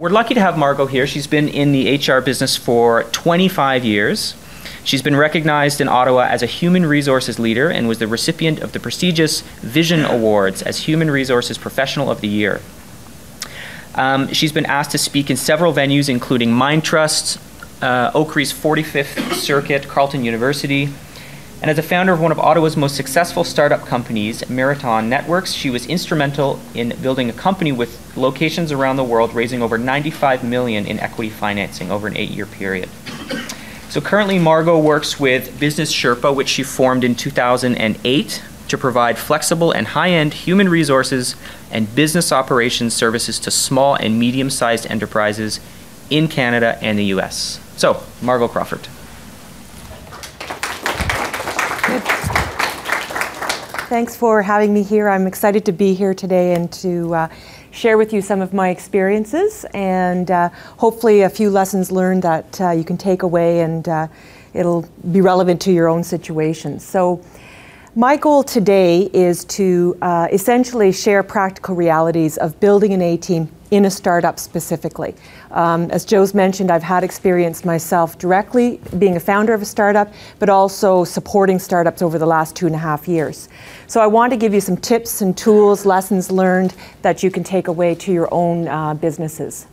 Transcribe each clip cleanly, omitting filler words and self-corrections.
We're lucky to have Margo here. She's been in the HR business for 25 years. She's been recognized in Ottawa as a human resources leader and was the recipient of the prestigious Vision Awards as Human Resources Professional of the Year. She's been asked to speak in several venues, including Mind Trust, Oakry's 45th Circuit, Carleton University, and as a founder of one of Ottawa's most successful startup companies, Marathon Networks, she was instrumental in building a company with locations around the world, raising over $95 million in equity financing over an 8-year period. So currently Margo works with Business Sherpa, which she formed in 2008 to provide flexible and high-end human resources and business operations services to small and medium-sized enterprises in Canada and the US. So, Margo Crawford. Thanks for having me here. I'm excited to be here today and to share with you some of my experiences and hopefully a few lessons learned that you can take away and it'll be relevant to your own situation. So my goal today is to essentially share practical realities of building an A-team in a startup specifically. As Joe's mentioned, I've had experience myself directly being a founder of a startup, but also supporting startups over the last 2.5 years. So I want to give you some tips and tools, lessons learned that you can take away to your own businesses.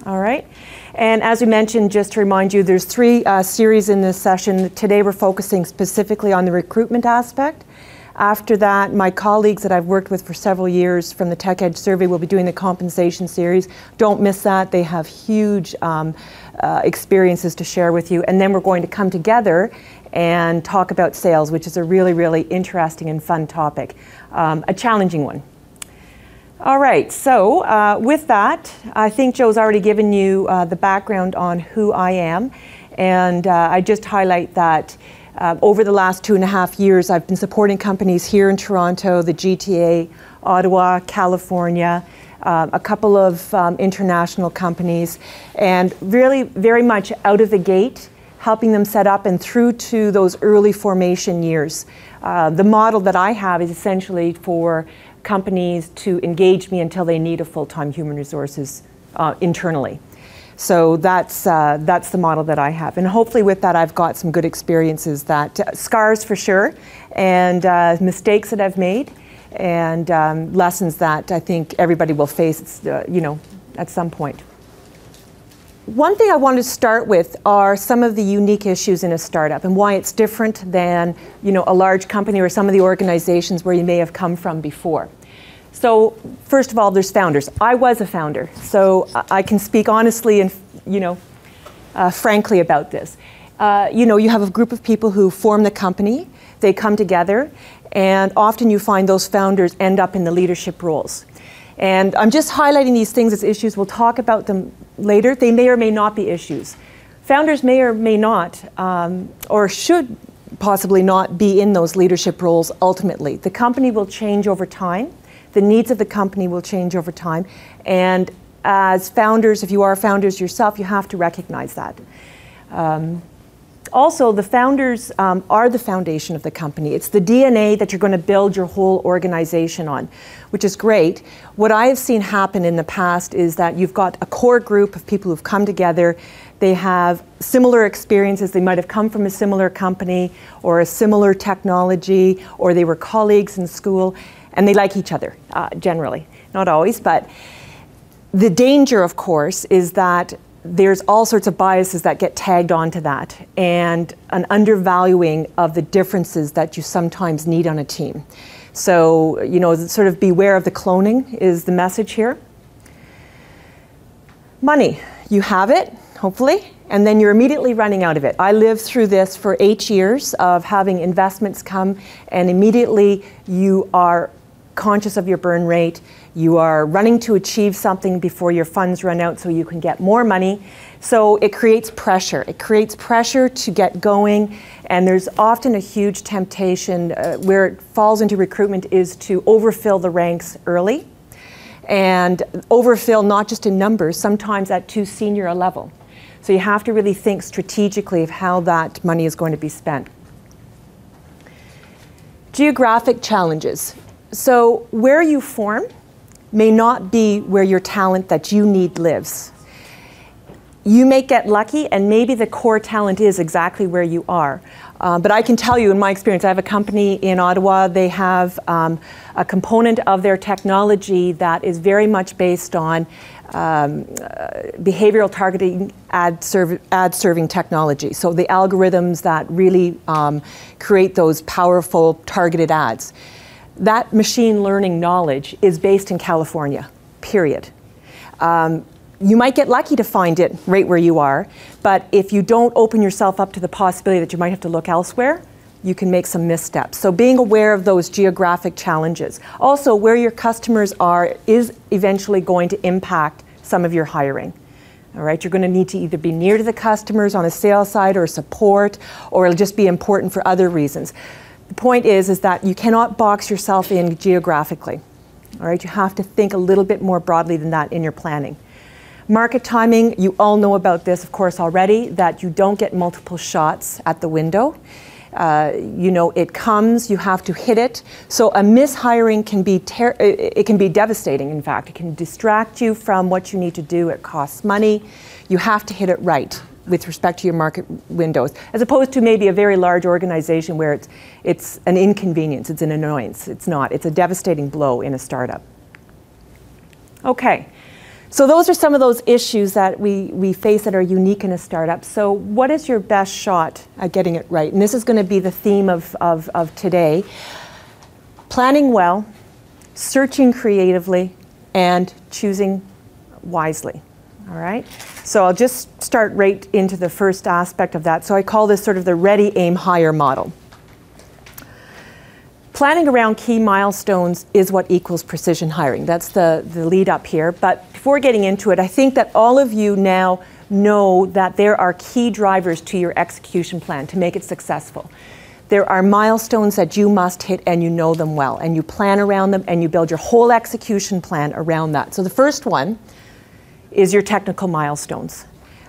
All right. And as we mentioned, just to remind you, there's 3 series in this session. Today we're focusing specifically on the recruitment aspect. After that, my colleagues that I've worked with for several years from the Tech Edge survey will be doing the compensation series. Don't miss that. They have huge experiences to share with you. And then we're going to come together and talk about sales, which is a really, really interesting and fun topic, a challenging one. All right, so with that, I think Joe's already given you the background on who I am. And I just highlight that over the last 2.5 years, I've been supporting companies here in Toronto, the GTA, Ottawa, California, a couple of international companies, and really very much out of the gate, helping them set up and through to those early formation years. The model that I have is essentially for companies to engage me until they need a full-time human resources internally. So that's the model that I have. And hopefully with that, I've got some good experiences that, scars for sure, and mistakes that I've made, and lessons that I think everybody will face, you know, at some point. One thing I want to start with are some of the unique issues in a startup and why it's different than, you know, a large company or some of the organizations where you may have come from before. So first of all, there's founders. I was a founder, so I can speak honestly and, you know, frankly about this. You know, you have a group of people who form the company, they come together, and often you find those founders end up in the leadership roles. And I'm just highlighting these things as issues. We'll talk about them later. They may or may not be issues. Founders may or may not, or should possibly not be in those leadership roles ultimately. The company will change over time. The needs of the company will change over time. And as founders, if you are founders yourself, you have to recognize that. Also, the founders are the foundation of the company. It's the DNA that you're going to build your whole organization on, which is great. What I have seen happen in the past is that you've got a core group of people who've come together. They have similar experiences. They might have come from a similar company or a similar technology, or they were colleagues in school, and they like each other, generally. Not always, but the danger, of course, is that there's all sorts of biases that get tagged onto that and an undervaluing of the differences that you sometimes need on a team. So, you know, sort of beware of the cloning is the message here. Money, you have it, hopefully, and then you're immediately running out of it. I lived through this for 8 years of having investments come, and immediately you are conscious of your burn rate. You are running to achieve something before your funds run out so you can get more money. So it creates pressure. It creates pressure to get going, and there's often a huge temptation where it falls into recruitment is to overfill the ranks early, and overfill not just in numbers, sometimes at too senior a level. So you have to really think strategically of how that money is going to be spent. Geographic challenges. So where you form may not be where your talent that you need lives. you may get lucky, and maybe the core talent is exactly where you are. But I can tell you, in my experience, I have a company in Ottawa. They have a component of their technology that is very much based on behavioral targeting ad serving technology. So the algorithms that really create those powerful targeted ads. That machine learning knowledge is based in California, period. You might get lucky to find it right where you are, but if you don't open yourself up to the possibility that you might have to look elsewhere, you can make some missteps. So being aware of those geographic challenges. Also, where your customers are is eventually going to impact some of your hiring. All right, you're going to need to either be near to the customers on the sales side or support, or it'll just be important for other reasons. The point is that you cannot box yourself in geographically. All right, you have to think a little bit more broadly than that in your planning. Market timing, you all know about this, of course, already, that you don't get multiple shots at the window. You know, it comes, you have to hit it. So a mishiring can be, it can be devastating, in fact. It can distract you from what you need to do. It costs money. You have to hit it right with respect to your market windows, as opposed to maybe a very large organization where it's an inconvenience, it's an annoyance. It's not. It's a devastating blow in a startup. Okay. So those are some of those issues that we face that are unique in a startup. So what is your best shot at getting it right? And this is going to be the theme of today. Planning well, searching creatively, and choosing wisely. All right? So I'll just start right into the first aspect of that. So I call this sort of the ready, aim, hire model. Planning around key milestones is what equals precision hiring. That's the lead up here. But before getting into it, I think that all of you now know that there are key drivers to your execution plan to make it successful. There are milestones that you must hit, and you know them well, and you plan around them, and you build your whole execution plan around that. So the first one is your technical milestones.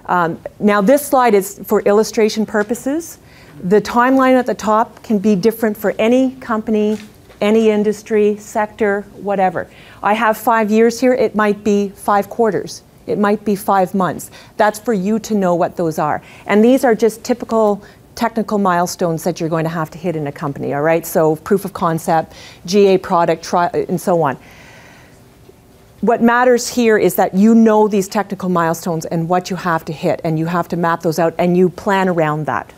Now this slide is for illustration purposes. The timeline at the top can be different for any company, any industry, sector, whatever. I have 5 years here. It might be 5 quarters. It might be 5 months. That's for you to know what those are. And these are just typical technical milestones that you're going to have to hit in a company, all right? So proof of concept, GA product, and so on. What matters here is that you know these technical milestones and what you have to hit, and you have to map those out, and you plan around that.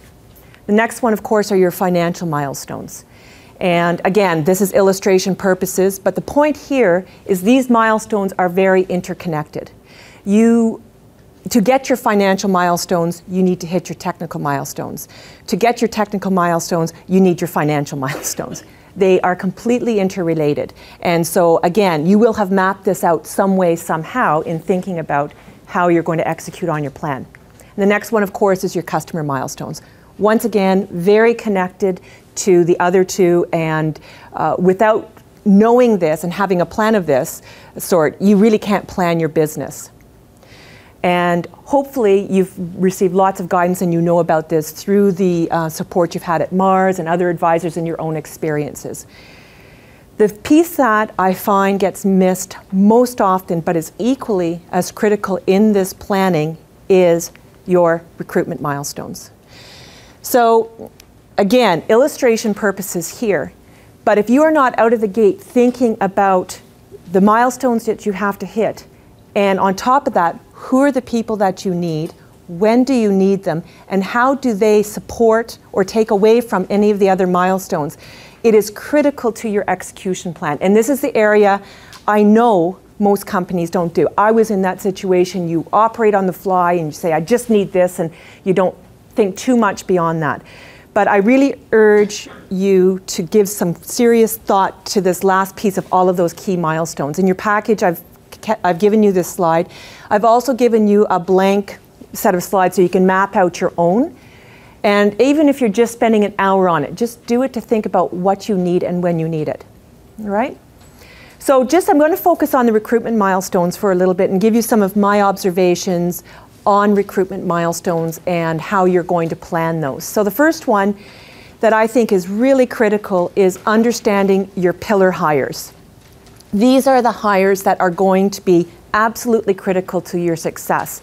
The next one, of course, are your financial milestones. And again, this is illustration purposes, but the point here is these milestones are very interconnected. To get your financial milestones, you need to hit your technical milestones. To get your technical milestones, you need your financial milestones. They are completely interrelated. And so again, you will have mapped this out some way, somehow, in thinking about how you're going to execute on your plan. And the next one, of course, is your customer milestones. Once again, very connected to the other two, and without knowing this and having a plan of this sort, you really can't plan your business. And hopefully you've received lots of guidance and you know about this through the support you've had at MaRS and other advisors and your own experiences. The piece that I find gets missed most often, but is equally as critical in this planning, is your recruitment milestones. So again, illustration purposes here, but if you are not out of the gate thinking about the milestones that you have to hit, and on top of that, who are the people that you need, when do you need them, and how do they support or take away from any of the other milestones, it is critical to your execution plan. And this is the area I know most companies don't do. I was in that situation. You operate on the fly and you say, I just need this, and you don't think too much beyond that. But I really urge you to give some serious thought to this last piece of all of those key milestones. In your package, I've given you this slide. I've also given you a blank set of slides so you can map out your own. And even if you're just spending an hour on it, just do it to think about what you need and when you need it. All right? So I'm going to focus on the recruitment milestones for a little bit and give you some of my observations on recruitment milestones and how you're going to plan those. So the first one that I think is really critical is understanding your pillar hires. These are the hires that are going to be absolutely critical to your success.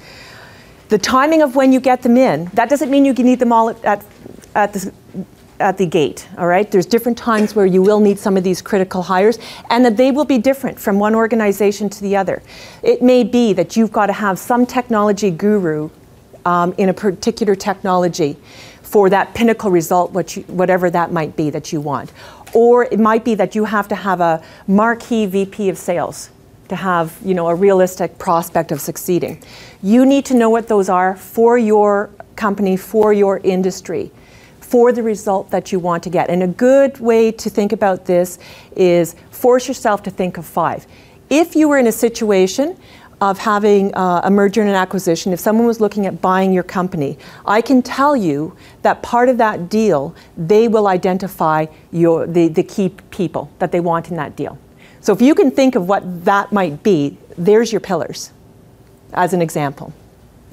The timing of when you get them in, that doesn't mean you can need them all at the gate, all right? There's different times where you will need some of these critical hires, and that they will be different from one organization to the other. It may be that you've got to have some technology guru in a particular technology for that pinnacle result, whatever that might be that you want. Or it might be that you have to have a marquee VP of sales to have, you know, a realistic prospect of succeeding. You need to know what those are for your company, for your industry, for the result that you want to get. And a good way to think about this is force yourself to think of 5. If you were in a situation of having a merger and an acquisition, if someone was looking at buying your company, I can tell you that part of that deal, they will identify the key people that they want in that deal. So if you can think of what that might be, there's your pillars, as an example.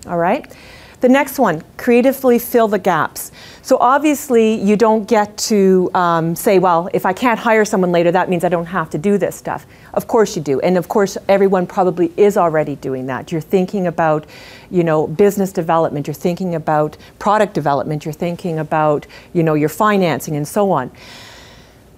All right? The next one, creatively fill the gaps. So obviously you don't get to say, well, if I can't hire someone later, that means I don't have to do this stuff. Of course you do. And of course everyone probably is already doing that. You're thinking about, you know, business development, you're thinking about product development, you're thinking about, you know, your financing and so on.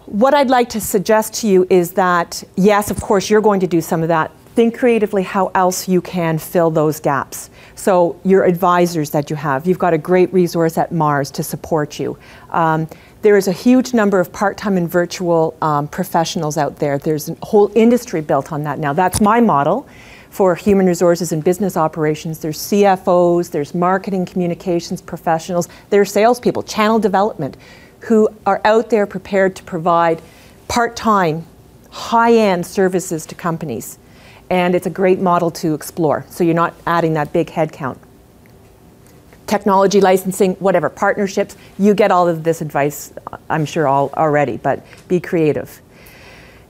What I'd like to suggest to you is that, yes, of course, you're going to do some of that. Think creatively how else you can fill those gaps. So your advisors that you have, you've got a great resource at MaRS to support you. There is a huge number of part-time and virtual professionals out there. There's a whole industry built on that now. That's my model for human resources and business operations. There's CFOs, there's marketing communications professionals, there's salespeople, channel development, who are out there prepared to provide part-time, high-end services to companies. And it's a great model to explore, so you're not adding that big headcount. Technology licensing, whatever, partnerships, you get all of this advice, I'm sure, already, but be creative.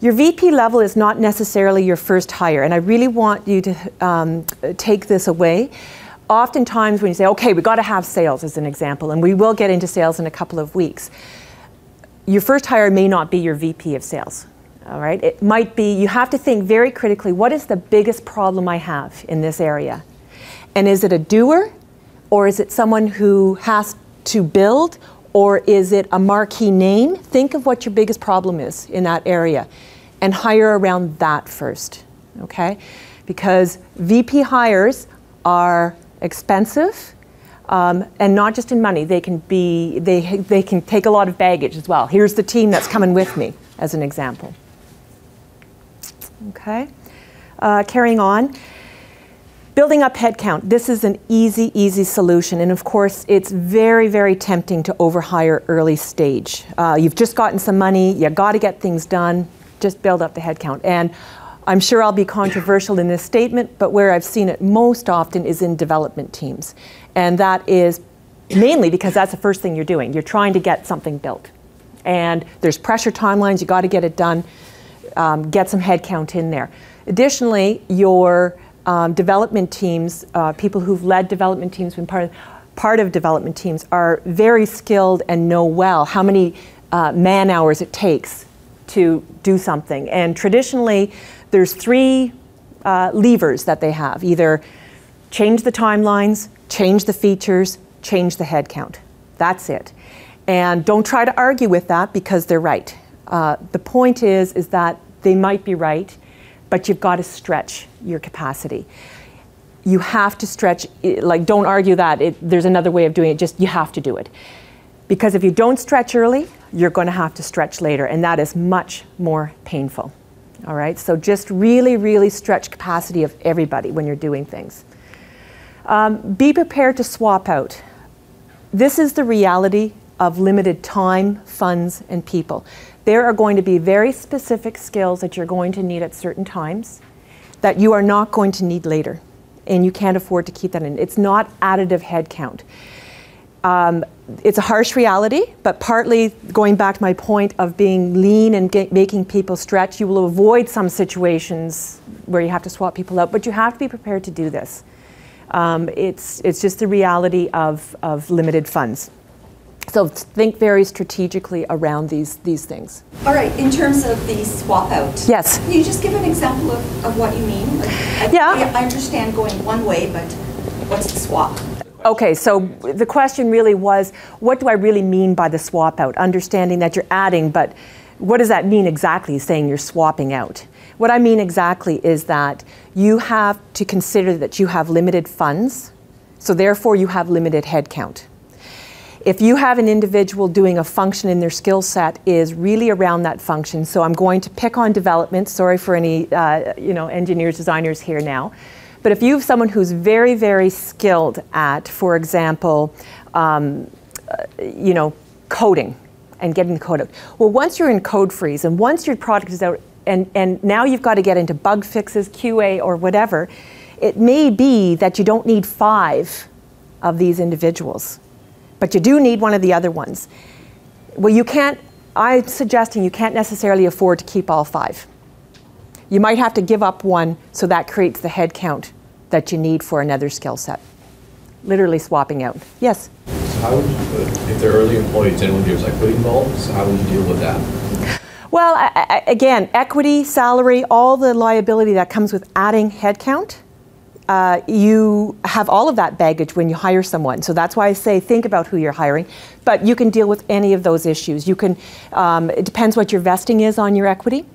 Your VP level is not necessarily your first hire, and I really want you to take this away. Oftentimes when you say, okay, we've got to have sales as an example, and we will get into sales in a couple of weeks, your first hire may not be your VP of sales. All right, it might be, you have to think very critically, what is the biggest problem I have in this area? And is it a doer, or is it someone who has to build, or is it a marquee name? Think of what your biggest problem is in that area and hire around that first, okay? Because VP hires are expensive, and not just in money. They can be, they can take a lot of baggage as well. Here's the team that's coming with me, as an example. Okay, carrying on. Building up headcount. This is an easy solution. And of course, it's very, very tempting to overhire early stage. You've just gotten some money, you got to get things done, just build up the headcount. And I'm sure I'll be controversial in this statement, but where I've seen it most often is in development teams. And that is mainly because that's the first thing you're doing. You're trying to get something built. And there's pressure timelines, you got to get it done. Get some headcount in there. Additionally, your development teams, people who've led development teams, been part of development teams, are very skilled and know well how many man hours it takes to do something. And traditionally, there's 3 levers that they have. Either change the timelines, change the features, change the headcount. That's it. And don't try to argue with that because they're right. The point is that they might be right, but you've got to stretch your capacity. You have to stretch, like don't argue that there's another way of doing it, just you have to do it. Because if you don't stretch early, you're going to have to stretch later, and that is much more painful. All right, so just really stretch capacity of everybody when you're doing things. Be prepared to swap out. This is the reality of limited time, funds, and people. There are going to be very specific skills that you're going to need at certain times that you are not going to need later, and you can't afford to keep that in. It's not additive headcount. It's a harsh reality, but partly going back to my point of being lean and making people stretch, you will avoid some situations where you have to swap people out, but you have to be prepared to do this. It's just the reality of limited funds. So think very strategically around these things. All right, in terms of the swap out. Yes. Can you just give an example of what you mean? Like, yeah. I understand going one way, but What's the swap? Okay, so the question really was, what do I really mean by the swap out? Understanding that you're adding, but what does that mean exactly, saying you're swapping out? What I mean exactly is that you have to consider that you have limited funds, so therefore you have limited headcount. If you have an individual doing a function and their skill set is really around that function, so I'm going to pick on development, sorry for any engineers, designers here now, but if you have someone who's very, very skilled at, for example, coding and getting the code out. Well, once you're in code freeze and once your product is out and now you've got to get into bug fixes, QA or whatever, it may be that you don't need 5 of these individuals, but you do need one of the other ones. Well, I'm suggesting you can't necessarily afford to keep all 5. You might have to give up one, so that creates the head count that you need for another skill set. Literally swapping out. Yes? So how would you, if they're early employees, anyone gives equity involved, so how would you deal with that? Well, again, equity, salary, all the liability that comes with adding headcount, you have all of that baggage when you hire someone. So that's why I say think about who you're hiring. But you can deal with any of those issues. You can, it depends what your vesting is on your equity.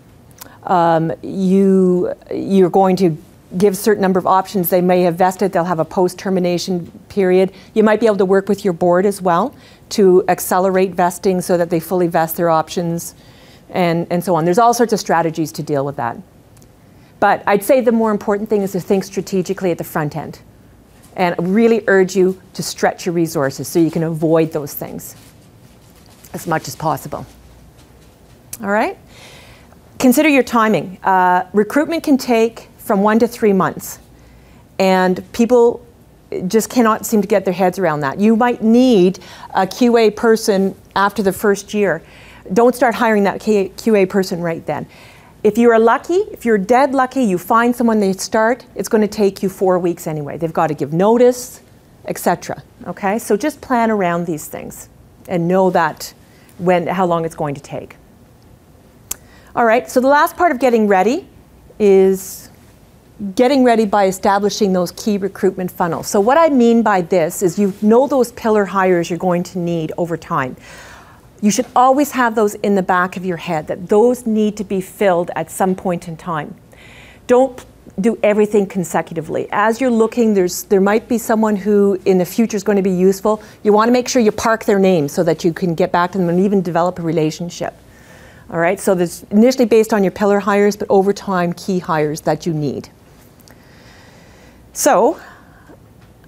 You're going to give a certain number of options. They may have vested, they'll have a post-termination period. You might be able to work with your board as well to accelerate vesting so that they fully vest their options and so on. There's all sorts of strategies to deal with that. But I'd say the more important thing is to think strategically at the front end and really urge you to stretch your resources so you can avoid those things as much as possible. All right? Consider your timing. Recruitment can take from 1 to 3 months, and people just cannot seem to get their heads around that. You might need a QA person after the first year. Don't start hiring that QA person right then. If you are lucky, if you're dead lucky, you find someone they start, it's going to take you 4 weeks anyway. They've got to give notice, etc. Okay, so just plan around these things and know that how long it's going to take. All right, so the last part of getting ready is getting ready by establishing those key recruitment funnels. So what I mean by this is you know those pillar hires you're going to need over time. You should always have those in the back of your head, that those need to be filled at some point in time. Don't do everything consecutively. As you're looking, there might be someone who in the future is going to be useful. You want to make sure you park their name so that you can get back to them and even develop a relationship. All right, so this initially based on your pillar hires, but over time, key hires that you need. So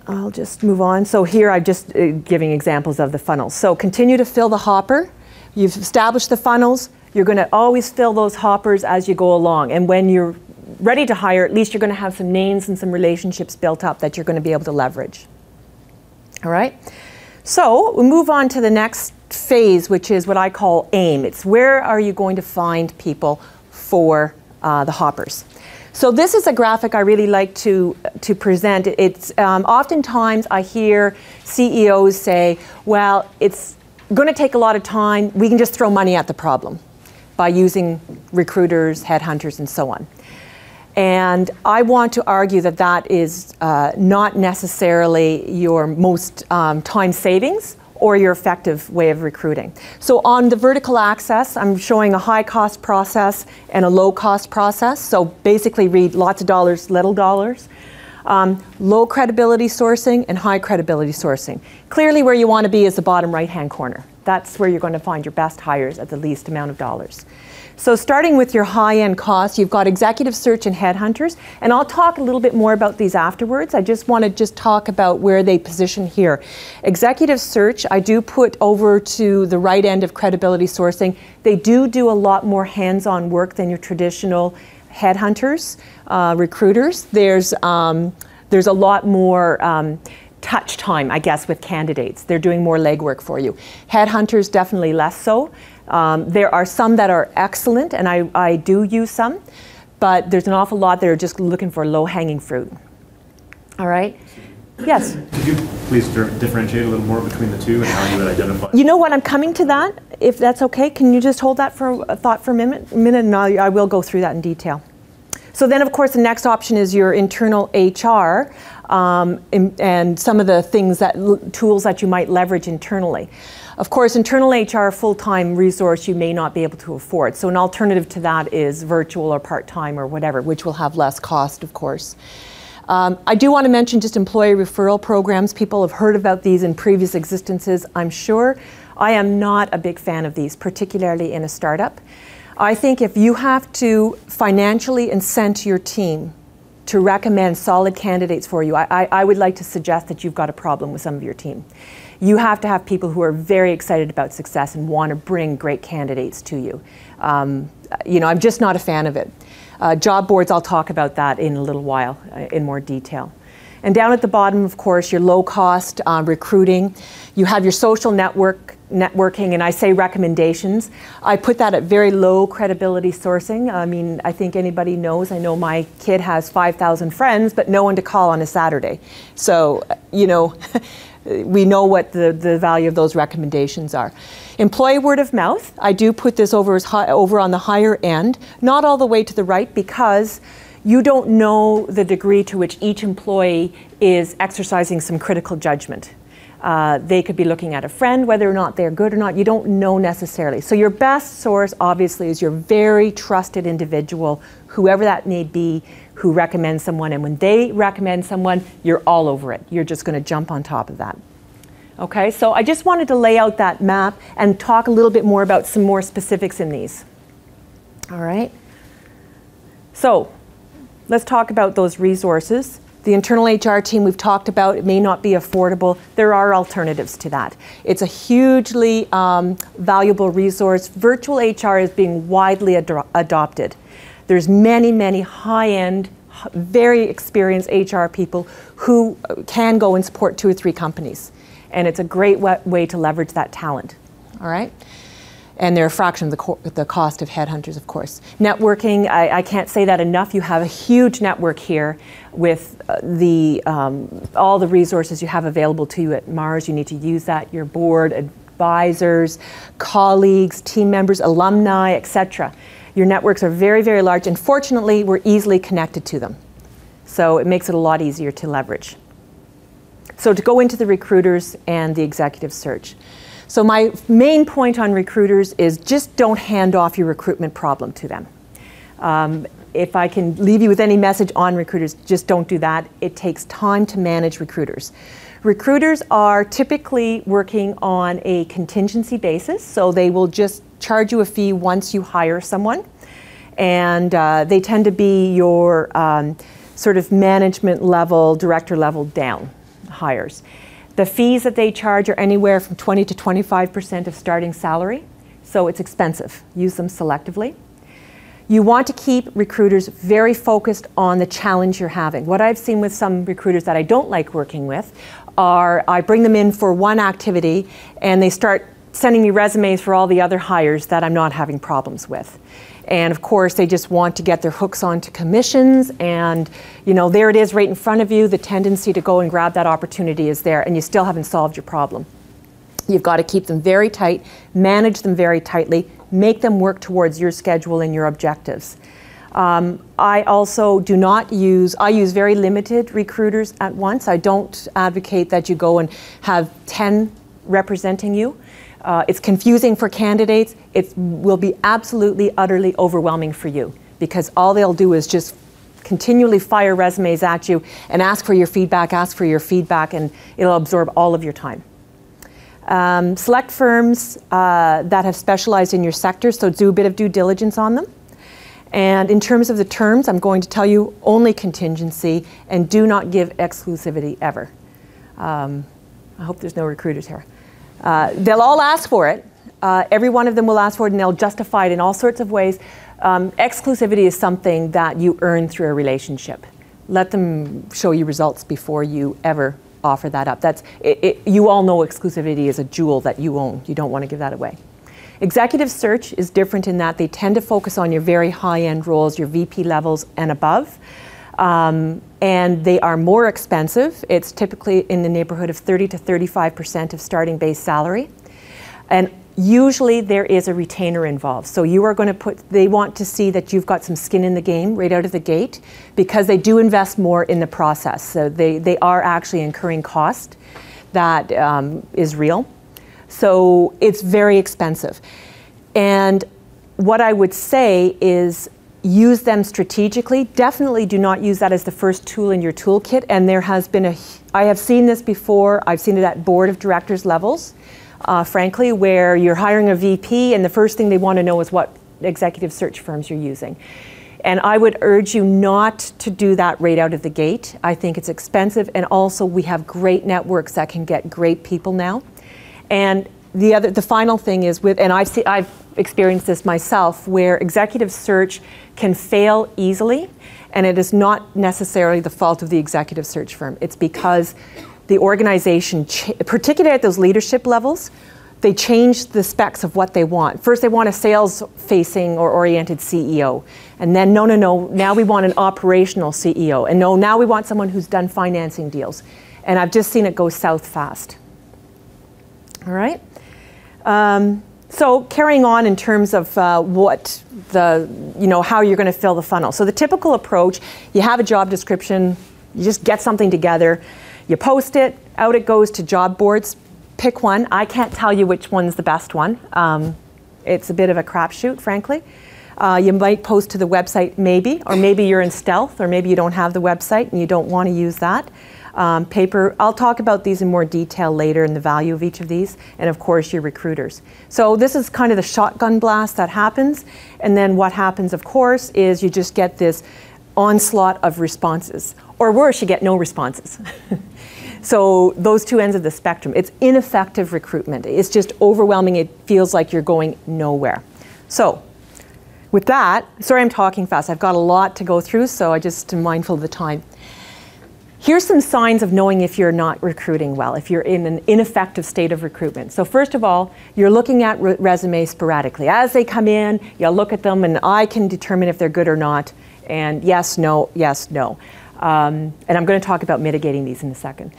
I'll just move on. So here I'm just giving examples of the funnels. So continue to fill the hopper. You've established the funnels. You're going to always fill those hoppers as you go along. And when you're ready to hire, at least you're going to have some names and some relationships built up that you're going to be able to leverage. All right? So we move on to the next phase, which is what I call AIM. It's where are you going to find people for the hoppers. So this is a graphic I really like to present. It's oftentimes I hear CEOs say, well, it's going to take a lot of time. We can just throw money at the problem by using recruiters, headhunters, and so on. And I want to argue that that is not necessarily your most time savings or your effective way of recruiting. So on the vertical axis, I'm showing a high cost process and a low cost process. So basically read lots of dollars, little dollars. Low credibility sourcing and high credibility sourcing. Clearly where you want to be is the bottom right hand corner. That's where you're going to find your best hires at the least amount of dollars. So starting with your high-end costs, you've got executive search and headhunters, and I'll talk a little bit more about these afterwards. I just want to talk about where they position here. Executive search, I do put over to the right end of credibility sourcing. They do a lot more hands-on work than your traditional headhunters, recruiters. There's a lot more touch time, I guess, with candidates. They're doing more legwork for you. Headhunters, definitely less so. There are some that are excellent, and I do use some, but there's an awful lot that are just looking for low-hanging fruit. All right? Yes? Could you please differentiate a little more between the two and how you would identify? You know what, I'm coming to that, if that's okay. Can you just hold that for a thought for a minute and I will go through that in detail. So then, of course, the next option is your internal HR and some of the tools that you might leverage internally. Of course, internal HR full-time resource you may not be able to afford. So an alternative to that is virtual or part-time or whatever, which will have less cost, of course. I do want to mention just employee referral programs. People have heard about these in previous existences, I'm sure. I am not a big fan of these, particularly in a startup. I think if you have to financially incent your team to recommend solid candidates for you, I would like to suggest that you've got a problem with some of your team. You have to have people who are very excited about success and want to bring great candidates to you. I'm just not a fan of it. Job boards, I'll talk about that in a little while in more detail. And down at the bottom, of course, your low-cost recruiting. You have your social networking, and I say recommendations. I put that at very low credibility sourcing. I mean, I think anybody knows. I know my kid has 5,000 friends, but no one to call on a Saturday. So, we know what the value of those recommendations are. Employee word of mouth, I do put this over on the higher end, not all the way to the right, because you don't know the degree to which each employee is exercising some critical judgment. They could be looking at a friend, whether or not they're good or not, you don't know necessarily. So your best source, obviously, is your very trusted individual, whoever that may be, who recommends someone. And when they recommend someone, you're all over it. You're just going to jump on top of that. Okay, so I just wanted to lay out that map and talk a little bit more about some more specifics in these. All right. So let's talk about those resources. The internal HR team we've talked about, it may not be affordable. There are alternatives to that. It's a hugely valuable resource. Virtual HR is being widely adopted. There's many, many high-end, very experienced HR people who can go and support 2 or 3 companies. And it's a great way to leverage that talent, all right? And they're a fraction of the cost of headhunters, of course. Networking, I can't say that enough. You have a huge network here with all the resources you have available to you at MaRS. You need to use that, your board, advisors, colleagues, team members, alumni, etc. Your networks are very, very large, and fortunately, we're easily connected to them. So it makes it a lot easier to leverage. So to go into the recruiters and the executive search. So my main point on recruiters is just don't hand off your recruitment problem to them. If I can leave you with any message on recruiters, just don't do that. It takes time to manage recruiters. Recruiters are typically working on a contingency basis, so they will just charge you a fee once you hire someone. And they tend to be your sort of management level, director level down hires. The fees that they charge are anywhere from 20 to 25% of starting salary, so it's expensive. Use them selectively. You want to keep recruiters very focused on the challenge you're having. What I've seen with some recruiters that I don't like working with are I bring them in for one activity and they start sending me resumes for all the other hires that I'm not having problems with. And of course, they just want to get their hooks onto commissions, and there it is right in front of you. The tendency to go and grab that opportunity is there, and you still haven't solved your problem. You've got to keep them very tight, manage them very tightly, make them work towards your schedule and your objectives. I also do not use, I use very limited recruiters at once. I don't advocate that you go and have 10 representing you. It's confusing for candidates. It will be absolutely, utterly overwhelming for you, because all they'll do is just continually fire resumes at you and ask for your feedback, and it'll absorb all of your time. Select firms that have specialized in your sector, so do a bit of due diligence on them. And in terms of the terms, I'm going to tell you only contingency, and do not give exclusivity ever. I hope there's no recruiters here. They'll all ask for it. Every one of them will ask for it, and they'll justify it in all sorts of ways. Exclusivity is something that you earn through a relationship. Let them show you results before you ever offer that up. You all know exclusivity is a jewel that you own. You don't want to give that away. Executive search is different in that they tend to focus on your very high-end roles, your VP levels and above. And they are more expensive. It's typically in the neighborhood of 30 to 35% of starting base salary. And Usually there is a retainer involved. So you are going to they want to see that you've got some skin in the game right out of the gate, because they do invest more in the process. So they are actually incurring cost that is real. So it's very expensive. And what I would say is use them strategically. Definitely do not use that as the first tool in your toolkit. And there has been I have seen this before. I've seen it at board of directors levels. Frankly, where you're hiring a VP and the first thing they want to know is what executive search firms you're using. And I would urge you not to do that right out of the gate. I think it's expensive, and also we have great networks that can get great people now. And the final thing is and I've experienced this myself, where executive search can fail easily, and it is not necessarily the fault of the executive search firm. It's because the organization, particularly at those leadership levels, they change the specs of what they want. First, they want a sales-facing or oriented CEO. And then, no, now we want an operational CEO. And no, now we want someone who's done financing deals. And I've just seen it go south fast. All right? So carrying on in terms of how you're going to fill the funnel. So the typical approach, you have a job description, you just get something together, you post it, out it goes to job boards. Pick one. I can't tell you which one's the best one. It's a bit of a crapshoot, frankly. You might post to the website maybe, or maybe you're in stealth, or maybe you don't have the website and you don't want to use that. Paper, I'll talk about these in more detail later and the value of each of these, and of course your recruiters. So this is kind of the shotgun blast that happens, and then what happens, of course, is you just get this onslaught of responses. Or worse, you get no responses. So those two ends of the spectrum. It's ineffective recruitment. It's just overwhelming. It feels like you're going nowhere. So with that, sorry I'm talking fast. I've got a lot to go through, so I just am mindful of the time. Here's some signs of knowing if you're not recruiting well, if you're in an ineffective state of recruitment. So first of all, you're looking at resumes sporadically. As they come in, you'll look at them, and I can determine if they're good or not. And yes, no, yes, no. And I'm going to talk about mitigating these in a second.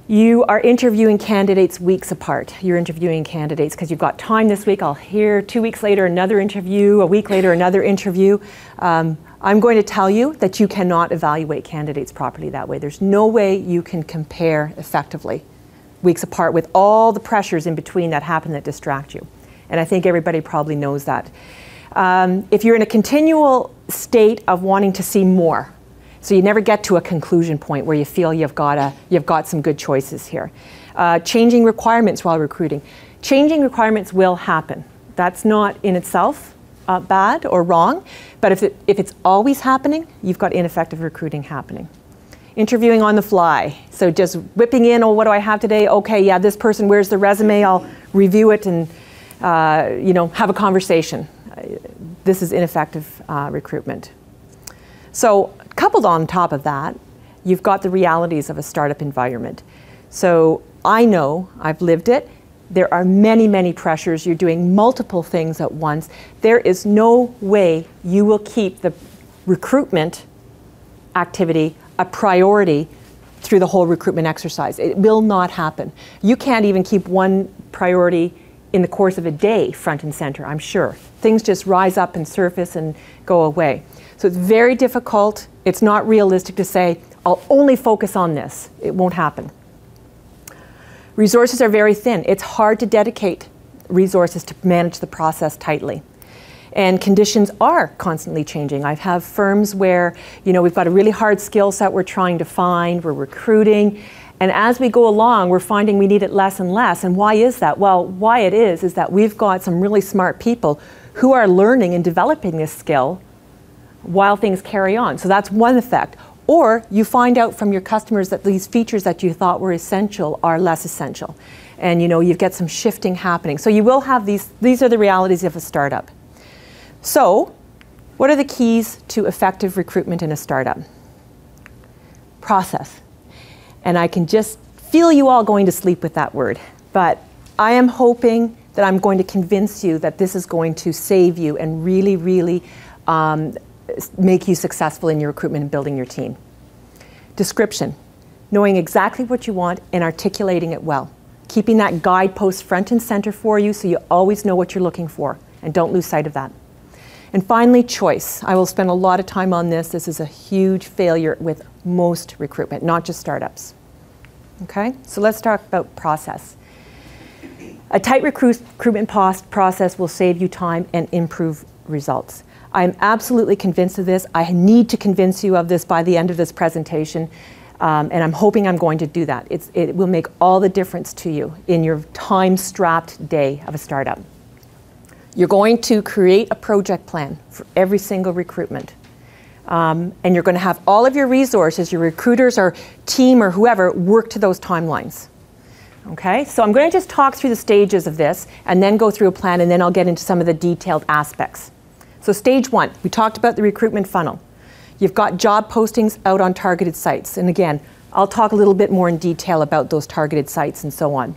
You are interviewing candidates weeks apart. You're interviewing candidates because you've got time this week. I'll hear 2 weeks later another interview, a week later another interview. I'm going to tell you that you cannot evaluate candidates properly that way. There's no way you can compare effectively weeks apart with all the pressures in between that happen that distract you. And I think everybody probably knows that. If you're in a continual state of wanting to see more, so you never get to a conclusion point where you feel you've got some good choices here. Changing requirements while recruiting. Changing requirements will happen. That's not in itself bad or wrong, but if it's always happening, you've got ineffective recruiting happening. Interviewing on the fly. So just whipping in, oh, what do I have today? Okay, yeah, this person, where's the resume? I'll review it and have a conversation. This is ineffective recruitment. So coupled on top of that, you've got the realities of a startup environment. So I know, I've lived it, there are many, many pressures. You're doing multiple things at once. There is no way you will keep the recruitment activity a priority through the whole recruitment exercise. It will not happen. You can't even keep one priority in the course of a day front and center, I'm sure. Things just rise up and surface and go away. So it's very difficult. It's not realistic to say, I'll only focus on this. It won't happen. Resources are very thin. It's hard to dedicate resources to manage the process tightly. And conditions are constantly changing. I have firms where, we've got a really hard skill set we're trying to find, we're recruiting, and as we go along, we're finding we need it less and less. And why is that? Well, why it is that we've got some really smart people who are learning and developing this skill while things carry on. So that's one effect. Or you find out from your customers that these features that you thought were essential are less essential. And you get some shifting happening. So you will have these are the realities of a startup. So what are the keys to effective recruitment in a startup? Process. And I can just feel you all going to sleep with that word. But I am hoping that I'm going to convince you that this is going to save you and really, really make you successful in your recruitment and building your team. Description. Knowing exactly what you want and articulating it well. keeping that guidepost front and center for you so you always know what you're looking for, and don't lose sight of that. And finally, choice. I will spend a lot of time on this. This is a huge failure with most recruitment, not just startups. Okay, so let's talk about process. A tight recruitment process will save you time and improve results. I'm absolutely convinced of this. I need to convince you of this by the end of this presentation, and I'm hoping I'm going to do that. It will make all the difference to you in your time-strapped day of a startup. You're going to create a project plan for every single recruitment. And you're going to have all of your resources, your recruiters or team or whoever, work to those timelines. Okay, so I'm going to just talk through the stages of this and then go through a plan, and then I'll get into some of the detailed aspects. So stage 1, we talked about the recruitment funnel. You've got job postings out on targeted sites. And again, I'll talk a little bit more in detail about those targeted sites and so on.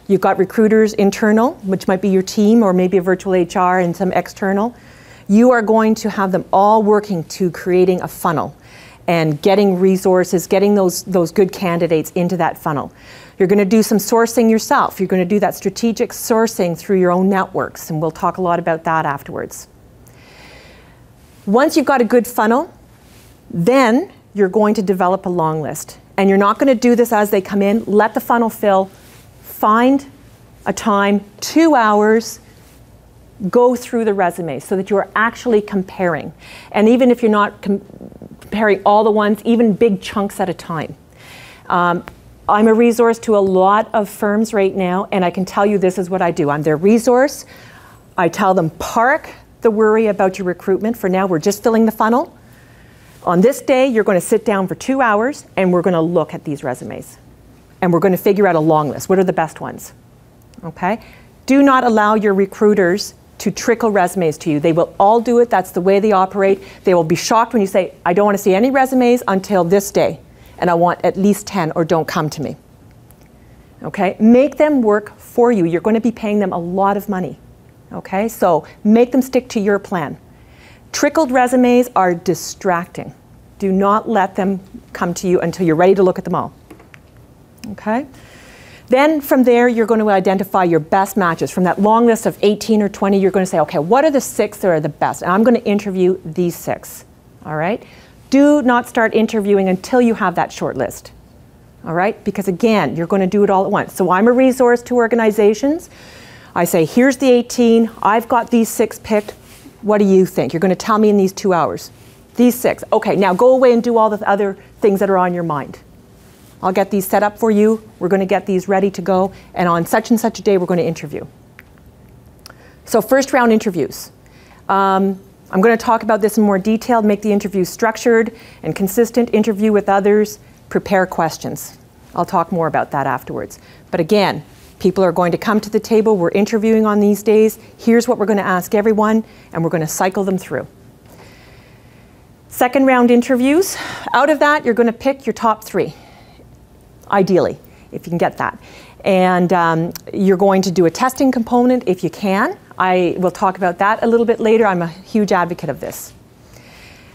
You've got recruiters internal, which might be your team or maybe a virtual HR and some external. You are going to have them all working to creating a funnel and getting resources, getting those good candidates into that funnel. You're going to do some sourcing yourself. You're going to do that strategic sourcing through your own networks, and we'll talk a lot about that afterwards. Once you've got a good funnel, then you're going to develop a long list. And you're not going to do this as they come in. Let the funnel fill. Find a time, 2 hours, go through the resumes so that you're actually comparing. And even if you're not comparing all the ones, even big chunks at a time. I'm a resource to a lot of firms right now, and I can tell you this is what I do. I'm their resource. I tell them, park the worry about your recruitment. For now, we're just filling the funnel. On this day, you're going to sit down for 2 hours, and we're going to look at these resumes. And we're going to figure out a long list. What are the best ones? Okay? Do not allow your recruiters to trickle resumes to you. They will all do it. That's the way they operate. They will be shocked when you say, I don't want to see any resumes until this day, and I want at least 10, or don't come to me. Okay? Make them work for you. You're going to be paying them a lot of money. Okay? So make them stick to your plan. Trickled resumes are distracting. Do not let them come to you until you're ready to look at them all. Okay? Then from there, you're going to identify your best matches. From that long list of 18 or 20, you're going to say, okay, what are the 6 that are the best? And I'm going to interview these 6. All right? Do not start interviewing until you have that short list. All right? Because again, you're going to do it all at once. So I'm a resource to organizations. I say, here's the 18. I've got these 6 picked. What do you think? You're going to tell me in these 2 hours. These 6. Okay, now go away and do all the other things that are on your mind. I'll get these set up for you. We're going to get these ready to go. And on such and such a day, we're going to interview. So first round interviews. I'm going to talk about this in more detail, make the interview structured and consistent, interview with others, prepare questions. I'll talk more about that afterwards. But again, people are going to come to the table. We're interviewing on these days. Here's what we're going to ask everyone, and we're going to cycle them through. Second round interviews. Out of that, you're going to pick your top 3. Ideally, if you can get that. And you're going to do a testing component if you can. I will talk about that a little bit later. I'm a huge advocate of this.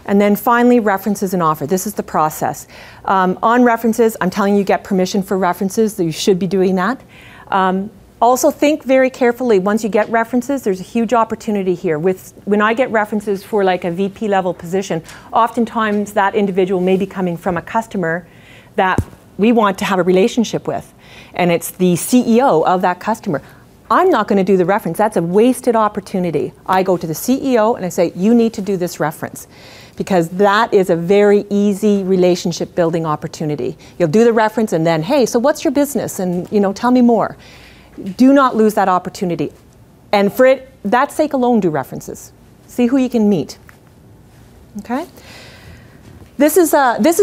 And then finally, references and offer. This is the process. On references, I'm telling you, get permission for references. You should be doing that. Also think very carefully. Once you get references, there's a huge opportunity here. When I get references for like a VP level position, oftentimes that individual may be coming from a customer that we want to have a relationship with, and it's the CEO of that customer. I'm not going to do the reference. That's a wasted opportunity. I go to the CEO and I say, you need to do this reference, because that is a very easy relationship building opportunity. You'll do the reference and then, hey, so what's your business? And tell me more. Do not lose that opportunity. And for that sake alone, do references. See who you can meet. Okay? This is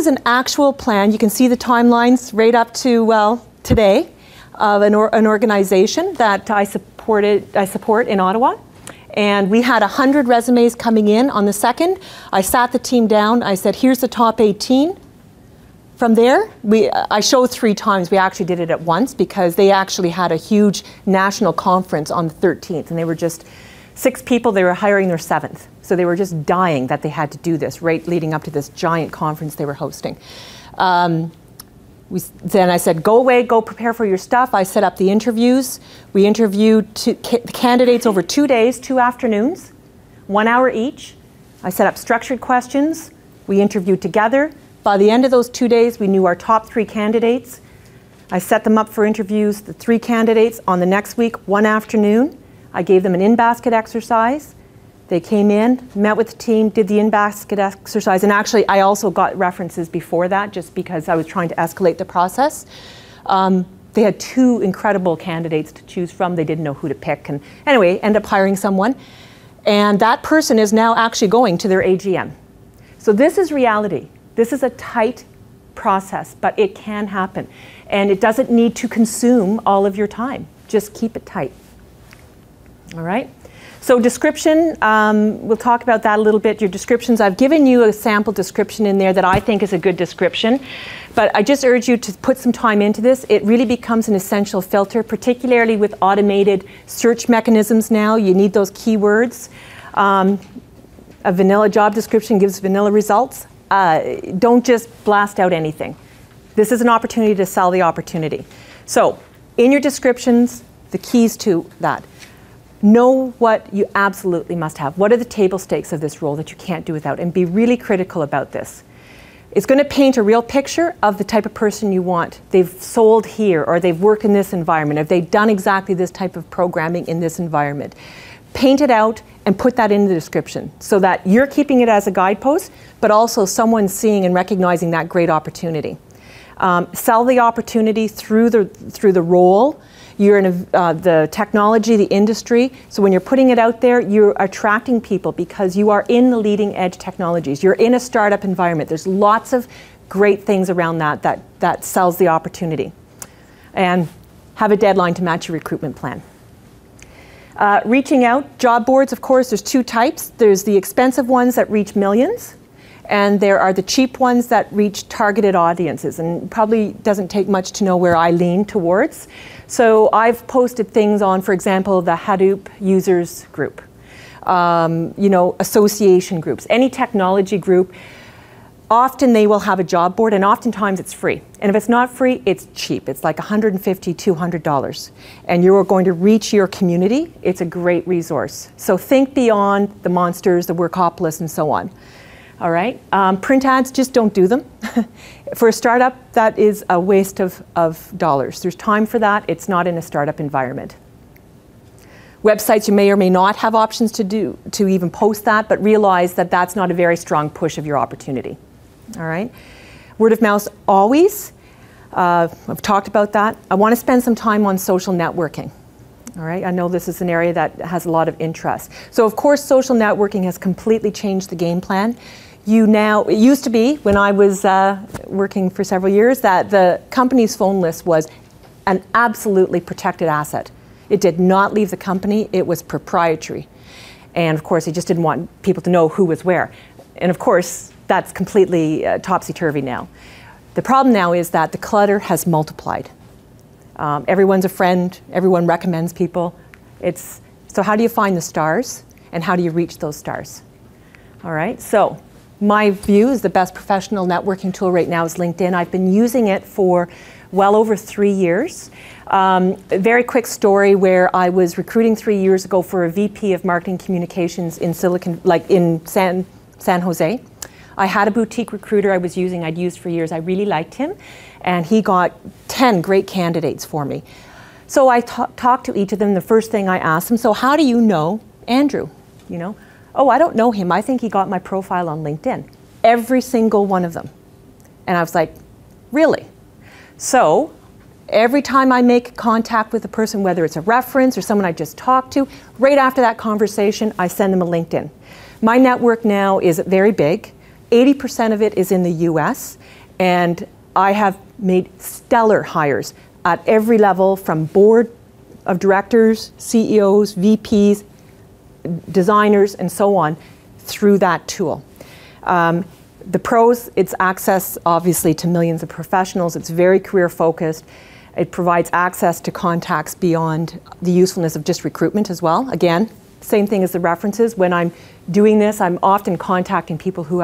an actual plan. You can see the timelines right up to, well, today, of an organization that I support in Ottawa. And we had 100 resumes coming in on the 2nd. I sat the team down. I said, here's the top 18. From there, I showed 3 times. We actually did it at once because they actually had a huge national conference on the 13th. And they were just 6 people. They were hiring their 7th. So they were just dying that they had to do this right leading up to this giant conference they were hosting. Then I said, go away, go prepare for your stuff. I set up the interviews. We interviewed the candidates over 2 days, 2 afternoons, 1 hour each. I set up structured questions. We interviewed together. By the end of those 2 days, we knew our top 3 candidates. I set them up for interviews, the 3 candidates, on the next week, 1 afternoon. I gave them an in-basket exercise. They came in, met with the team, did the in-basket exercise, and actually I also got references before that just because I was trying to escalate the process. They had 2 incredible candidates to choose from. They didn't know who to pick, and anyway, ended up hiring someone. And that person is now actually going to their AGM. So this is reality. This is a tight process, but it can happen. And it doesn't need to consume all of your time. Just keep it tight. All right? So description, we'll talk about that a little bit. Your descriptions, I've given you a sample description in there that I think is a good description, but I just urge you to put some time into this. It really becomes an essential filter, particularly with automated search mechanisms now. You need those keywords. A vanilla job description gives vanilla results. Don't just blast out anything. This is an opportunity to sell the opportunity. So in your descriptions, the keys to that. Know what you absolutely must have. What are the table stakes of this role that you can't do without? And be really critical about this. It's going to paint a real picture of the type of person you want. They've sold here, or they've worked in this environment, or they've done exactly this type of programming in this environment. Paint it out and put that in the description so that you're keeping it as a guidepost, but also someone's seeing and recognizing that great opportunity. Sell the opportunity through the role. You're in the technology, the industry. So when you're putting it out there, you're attracting people because you are in the leading edge technologies. You're in a startup environment. There's lots of great things around that sells the opportunity. And have a deadline to match your recruitment plan. Reaching out, job boards, of course, there's 2 types. There's the expensive ones that reach millions, and there are the cheap ones that reach targeted audiences, and probably doesn't take much to know where I lean towards. So I've posted things on, for example, the Hadoop users group, association groups, any technology group. Often they will have a job board, and oftentimes it's free. And if it's not free, it's cheap. It's like $150, $200. And you're going to reach your community. It's a great resource. So think beyond the monsters, the Workopolis, and so on. All right? Print ads, just don't do them. For a startup, that is a waste of dollars. There's time for that. It's not in a startup environment. Websites, you may or may not have options to even post that, but realize that that's not a very strong push of your opportunity. All right? Word of mouth always. I've talked about that. I want to spend some time on social networking. All right? I know this is an area that has a lot of interest. So of course, social networking has completely changed the game plan. It used to be, when I was working for several years, that the company's phone list was an absolutely protected asset. It did not leave the company. It was proprietary. And of course, it just didn't want people to know who was where. And of course, that's completely topsy-turvy now. The problem now is that the clutter has multiplied. Everyone's a friend. Everyone recommends people. So how do you find the stars? And how do you reach those stars? All right, so my view is the best professional networking tool right now is LinkedIn. I've been using it for well over 3 years. A very quick story where I was recruiting 3 years ago for a VP of marketing communications in San Jose. I had a boutique recruiter I'd used for years. I really liked him, and he got 10 great candidates for me. So I talked to each of them. The first thing I asked them, so how do you know Andrew? Oh, I don't know him. I think he got my profile on LinkedIn. Every single one of them. And I was like, really? So every time I make contact with a person, whether it's a reference or someone I just talked to, right after that conversation, I send them a LinkedIn. My network now is very big. 80% of it is in the US, and I have made stellar hires at every level, from board of directors, CEOs, VPs, designers, and so on, through that tool. The pros, it's access, obviously, to millions of professionals. It's very career-focused. It provides access to contacts beyond the usefulness of just recruitment as well. Again, same thing as the references. When I'm doing this, I'm often contacting people who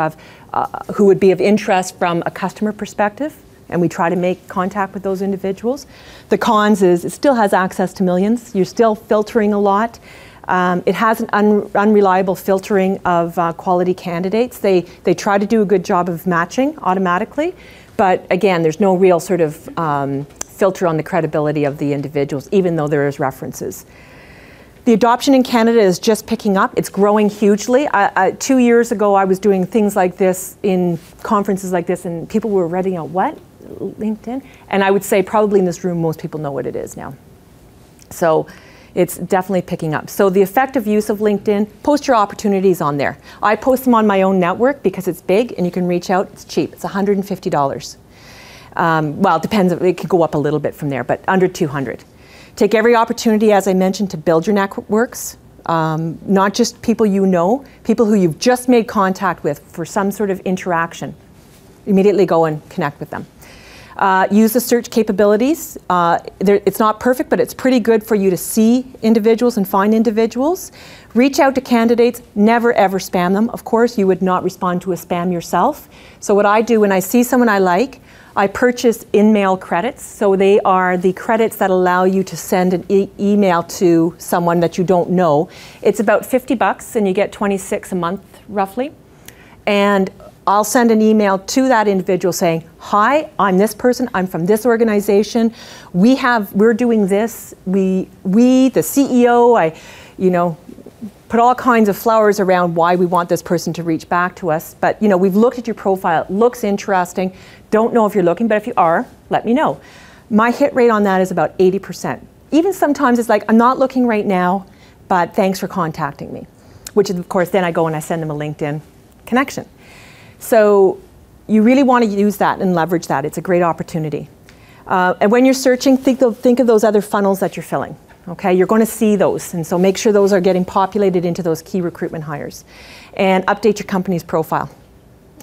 would be of interest from a customer perspective, and we try to make contact with those individuals. The cons is it still has access to millions. You're still filtering a lot. It has an unreliable filtering of quality candidates. They try to do a good job of matching automatically, but again, there's no real sort of filter on the credibility of the individuals, even though there is references. The adoption in Canada is just picking up. It's growing hugely. 2 years ago, I was doing things like this in conferences like this, and people were writing out, what? LinkedIn? And I would say probably in this room, most people know what it is now. So it's definitely picking up. So the effective use of LinkedIn, post your opportunities on there. I post them on my own network because it's big and you can reach out. It's cheap. It's $150. Well, it depends. It could go up a little bit from there, but under 200. Take every opportunity, as I mentioned, to build your networks. Not just people you know, people who you've just made contact with for some sort of interaction. Immediately go and connect with them. Use the search capabilities. It's not perfect, but it's pretty good for you to see individuals and find individuals. Reach out to candidates. Never, ever spam them. Of course, you would not respond to a spam yourself. So what I do when I see someone I like, I purchase in-mail credits. So they are the credits that allow you to send an email to someone that you don't know. It's about $50 and you get 26 a month, roughly. And I'll send an email to that individual saying, hi, I'm this person, I'm from this organization, we're doing this, we the CEO, put all kinds of flowers around why we want this person to reach back to us. But we've looked at your profile, it looks interesting, don't know if you're looking, but if you are, let me know. My hit rate on that is about 80%. Even sometimes it's like, I'm not looking right now, but thanks for contacting me. Which is, of course, then I go and I send them a LinkedIn connection. So you really want to use that and leverage that. It's a great opportunity. And when you're searching, think of those other funnels that you're filling. Okay, you're going to see those, and so make sure those are getting populated into those key recruitment hires. And update your company's profile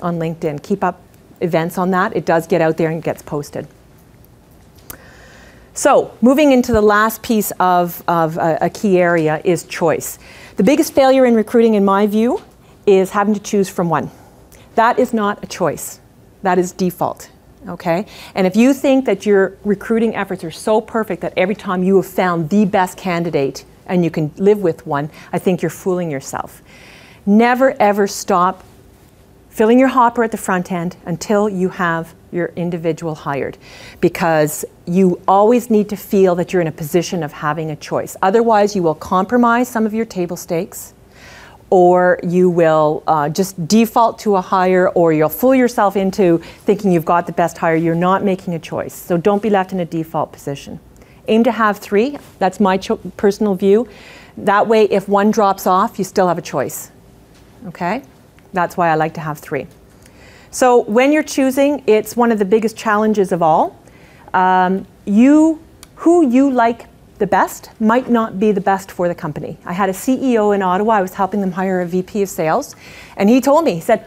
on LinkedIn. Keep up events on that. It does get out there and gets posted. So moving into the last piece of a key area is choice. The biggest failure in recruiting, in my view, is having to choose from one. That is not a choice. That is default. Okay? And if you think that your recruiting efforts are so perfect that every time you have found the best candidate and you can live with one, I think you're fooling yourself. Never ever stop filling your hopper at the front end until you have your individual hired, because you always need to feel that you're in a position of having a choice. Otherwise, you will compromise some of your table stakes, or you will just default to a hire, or you'll fool yourself into thinking you've got the best hire. You're not making a choice. So don't be left in a default position. Aim to have 3. That's my personal view. That way, if one drops off, you still have a choice. Okay? That's why I like to have 3. So when you're choosing, it's one of the biggest challenges of all. Who you like the best might not be the best for the company. I had a CEO in Ottawa. I was helping them hire a VP of sales. And he told me, he said,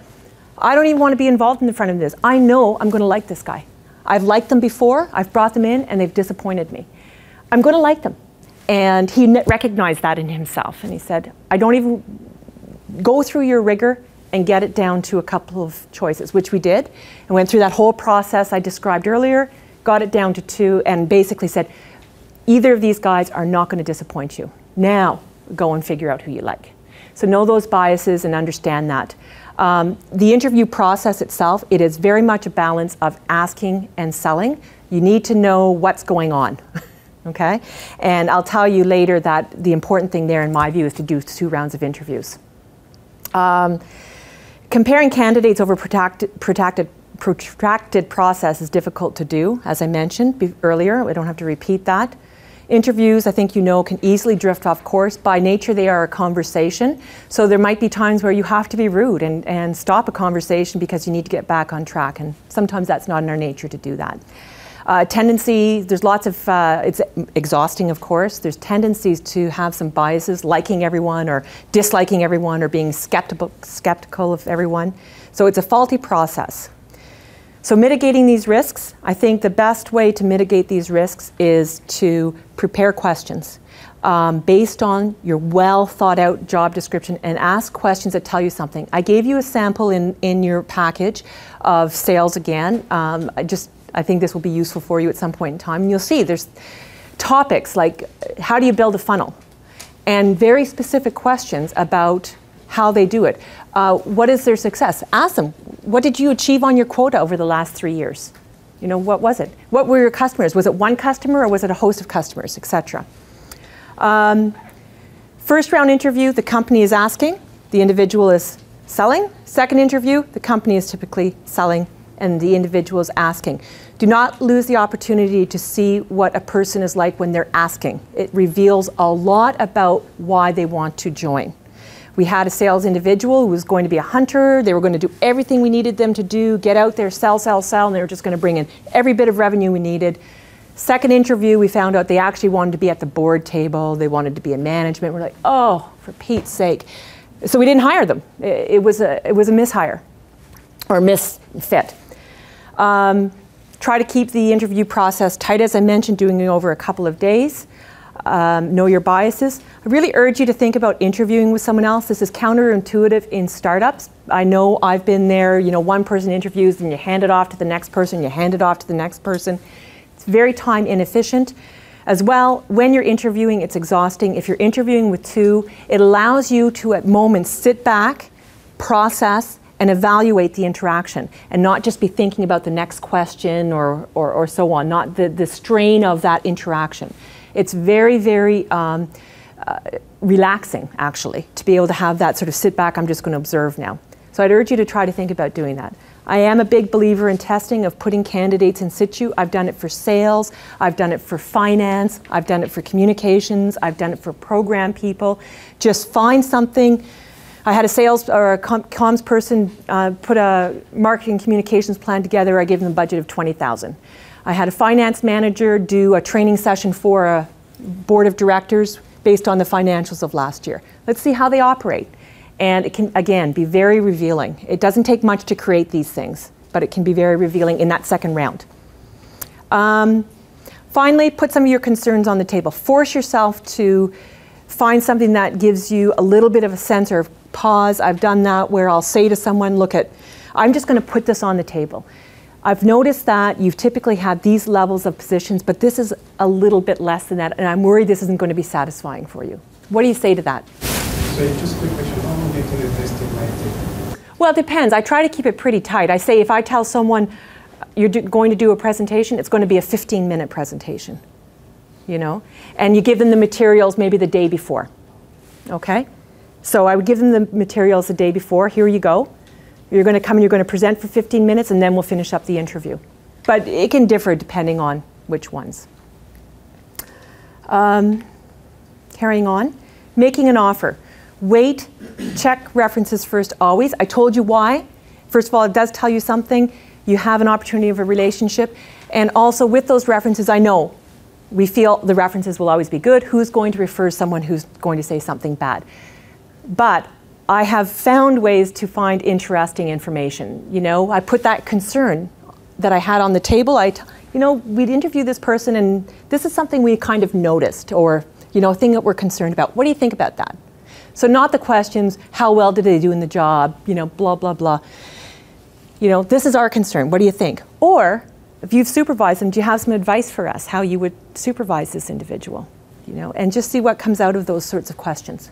I don't even want to be involved in the front of this. I know I'm going to like this guy. I've liked them before. I've brought them in and they've disappointed me. I'm going to like them. And he recognized that in himself. And he said, I don't even go through your rigor and get it down to a couple of choices, which we did. And went through that whole process I described earlier, got it down to 2, and basically said, either of these guys are not going to disappoint you. Now, go and figure out who you like. So know those biases and understand that. The interview process itself, it is very much a balance of asking and selling. You need to know what's going on, okay? And I'll tell you later that the important thing there, in my view, is to do 2 rounds of interviews. Comparing candidates over protracted process is difficult to do, as I mentioned earlier. I don't have to repeat that. Interviews, I think you know, can easily drift off course. By nature, they are a conversation. So there might be times where you have to be rude and stop a conversation because you need to get back on track. And sometimes that's not in our nature to do that. Tendency, there's lots of, it's exhausting, of course. There's tendencies to have some biases, liking everyone or disliking everyone or being skeptical of everyone. So it's a faulty process. So mitigating these risks, I think the best way to mitigate these risks is to prepare questions. based on your well thought out job description and ask questions that tell you something. I gave you a sample in your package of sales again. I think this will be useful for you at some point in time. And you'll see there's topics like how do you build a funnel? And very specific questions about how they do it. What is their success? Ask them, what did you achieve on your quota over the last 3 years? You know, what was it? What were your customers? Was it one customer or was it a host of customers, etc.? First round interview, the company is asking, the individual is selling. Second interview, the company is typically selling and the individual is asking. Do not lose the opportunity to see what a person is like when they're asking. It reveals a lot about why they want to join. We had a sales individual who was going to be a hunter. They were going to do everything we needed them to do, get out there, sell, sell, sell, and they were just going to bring in every bit of revenue we needed. Second interview, we found out they actually wanted to be at the board table. They wanted to be in management. We're like, oh, for Pete's sake. So we didn't hire them. It was a mishire or misfit. Try to keep the interview process tight, as I mentioned, doing it over a couple of days. Know your biases. I really urge you to think about interviewing with someone else. This is counterintuitive in startups. I know I've been there, you know, one person interviews and you hand it off to the next person, you hand it off to the next person. It's very time inefficient. As well, when you're interviewing, it's exhausting. If you're interviewing with two, it allows you to at moments sit back, process, and evaluate the interaction and not just be thinking about the next question or so on, not the strain of that interaction. It's very, very relaxing, actually, to be able to have that sort of sit back, I'm just going to observe now. So I'd urge you to try to think about doing that. I am a big believer in testing, of putting candidates in situ. I've done it for sales, I've done it for finance, I've done it for communications, I've done it for program people. Just find something. I had a sales or a comms person put a marketing communications plan together. I gave them a budget of $20,000. I had a finance manager do a training session for a board of directors based on the financials of last year. Let's see how they operate. And it can, again, be very revealing. It doesn't take much to create these things, but it can be very revealing in that second round. Finally, put some of your concerns on the table. Force yourself to find something that gives you a little bit of a sense or pause. I've done that where I'll say to someone, look at, I'm just going to put this on the table. I've noticed that you've typically had these levels of positions, but this is a little bit less than that, and I'm worried this isn't going to be satisfying for you. What do you say to that? So just a quick question, how long do you think the testing might take? Well, it depends. I try to keep it pretty tight. I say if I tell someone you're going to do a presentation, it's going to be a 15-minute presentation, you know? And you give them the materials maybe the day before, okay? So I would give them the materials the day before. Here you go. You're going to come and you're going to present for 15 minutes and then we'll finish up the interview. But it can differ depending on which ones. Carrying on. Making an offer. Wait, check references first always. I told you why. First of all, it does tell you something. You have an opportunity of a relationship. And also with those references, I know we feel the references will always be good. Who's going to refer someone who's going to say something bad? But I have found ways to find interesting information. You know, I put that concern that I had on the table. You know, we'd interview this person and this is something we kind of noticed or, you know, a thing that we're concerned about. What do you think about that? So not the questions, how well did they do in the job, you know, blah, blah, blah. You know, this is our concern. What do you think? Or if you've supervised them, do you have some advice for us how you would supervise this individual? You know, and just see what comes out of those sorts of questions.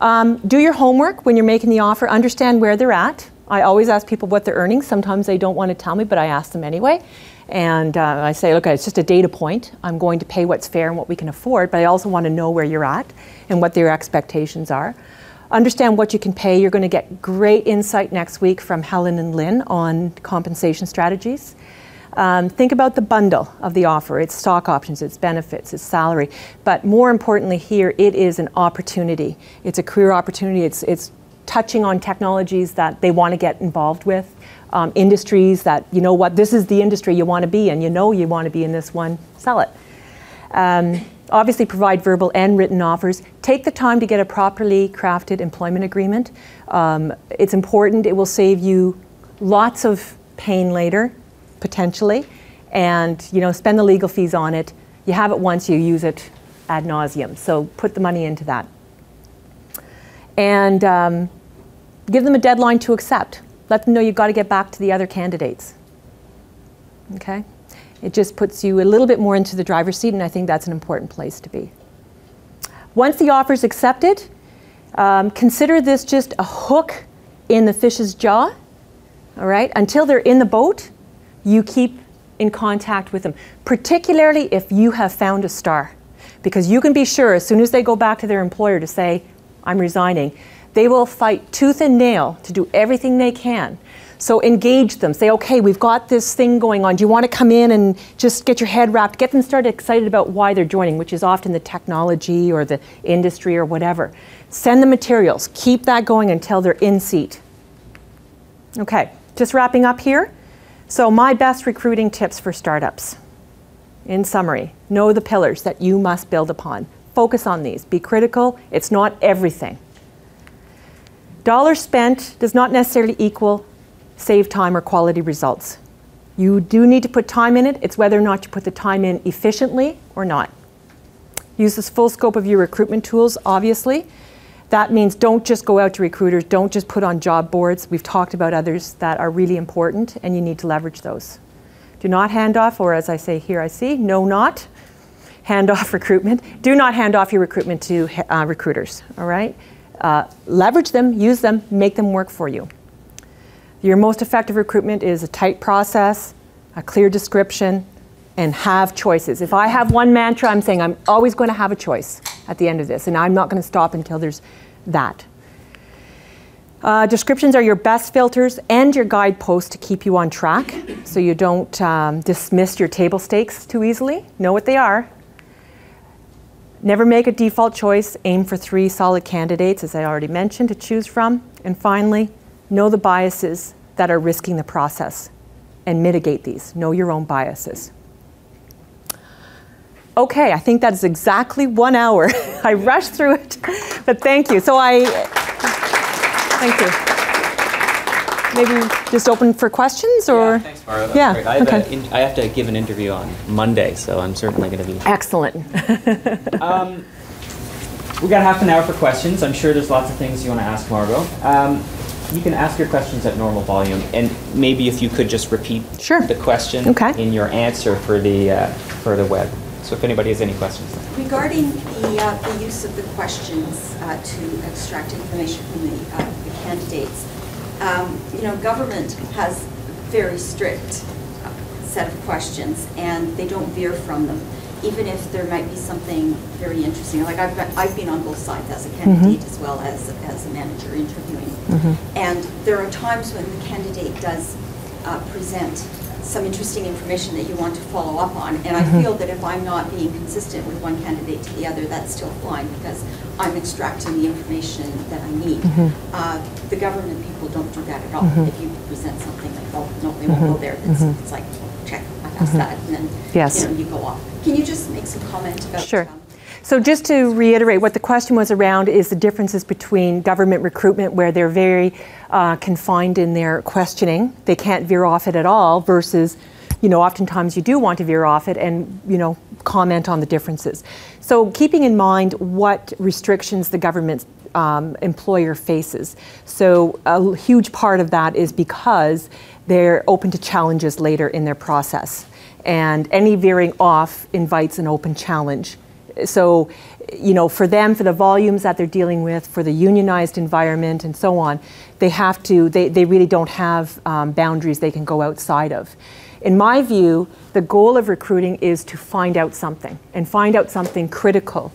Do your homework when you're making the offer. Understand where they're at. I always ask people what they're earning. Sometimes they don't want to tell me, but I ask them anyway. And I say, look, it's just a data point. I'm going to pay what's fair and what we can afford, but I also want to know where you're at and what their expectations are. Understand what you can pay. You're going to get great insight next week from Helen and Lynn on compensation strategies. Think about the bundle of the offer. It's stock options, it's benefits, it's salary. But more importantly here, it is an opportunity. It's a career opportunity. It's touching on technologies that they want to get involved with, industries that, you know what, this is the industry you want to be in. You know you want to be in this one, sell it. Obviously provide verbal and written offers. Take the time to get a properly crafted employment agreement. It's important. It will save you lots of pain later, potentially, and you know, spend the legal fees on it. You have it once, you use it ad nauseum. So put the money into that. And give them a deadline to accept. Let them know you've got to get back to the other candidates. Okay? It just puts you a little bit more into the driver's seat, and I think that's an important place to be. Once the offer is accepted, consider this just a hook in the fish's jaw. All right? Until they're in the boat, you keep in contact with them, particularly if you have found a star. Because you can be sure as soon as they go back to their employer to say, I'm resigning, they will fight tooth and nail to do everything they can. So engage them. Say, okay, we've got this thing going on. Do you want to come in and just get your head wrapped? Get them started excited about why they're joining, which is often the technology or the industry or whatever. Send the materials. Keep that going until they're in seat. Okay, just wrapping up here. So my best recruiting tips for startups. In summary, know the pillars that you must build upon. Focus on these. Be critical. It's not everything. Dollars spent does not necessarily equal save time or quality results. You do need to put time in it. It's whether or not you put the time in efficiently or not. Use the full scope of your recruitment tools, obviously. That means don't just go out to recruiters. Don't just put on job boards. We've talked about others that are really important, and you need to leverage those. Do not hand off, or as I say here, I see, no not, hand off recruitment. Do not hand off your recruitment to recruiters, all right? Leverage them, use them, make them work for you. Your most effective recruitment is a tight process, a clear description, and have choices. If I have one mantra, I'm saying I'm always going to have a choice at the end of this, and I'm not going to stop until there's that. Descriptions are your best filters and your guideposts to keep you on track, so you don't dismiss your table stakes too easily. Know what they are. Never make a default choice. Aim for 3 solid candidates, as I already mentioned, to choose from. And finally, know the biases that are risking the process and mitigate these. Know your own biases. Okay, I think that is exactly 1 hour. I rushed through it, but thank you. Thank you. Maybe just open for questions, or? Yeah, thanks, Margo. That's yeah, great. okay. I have to give an interview on Monday, so I'm certainly going to be. Excellent. We got half an hour for questions. I'm sure there's lots of things you want to ask Margo. You can ask your questions at normal volume, and maybe if you could just repeat the question in your answer for the web. So if anybody has any questions. Regarding the use of the questions to extract information from the candidates, government has very strict set of questions, and they don't veer from them, even if there might be something very interesting. Like I've been on both sides as a candidate as well as a manager interviewing, and there are times when the candidate does present some interesting information that you want to follow up on, and I feel that if I'm not being consistent with one candidate to the other, that's still fine because I'm extracting the information that I need. The government people don't do that at all. If you present something like, oh no, they won't go there, it's like, check, I passed that, and then you go off. Can you just make some comment about? Sure. So just to reiterate, what the question was around is the differences between government recruitment, where they're very confined in their questioning. They can't veer off it at all, versus, oftentimes you do want to veer off it and, comment on the differences. So keeping in mind what restrictions the government employer faces. So a huge part of that is because they're open to challenges later in their process. And any veering off invites an open challenge. So, for them, for the volumes that they're dealing with, for the unionized environment and so on, they really don't have boundaries they can go outside of. In my view, the goal of recruiting is to find out something, and find out something critical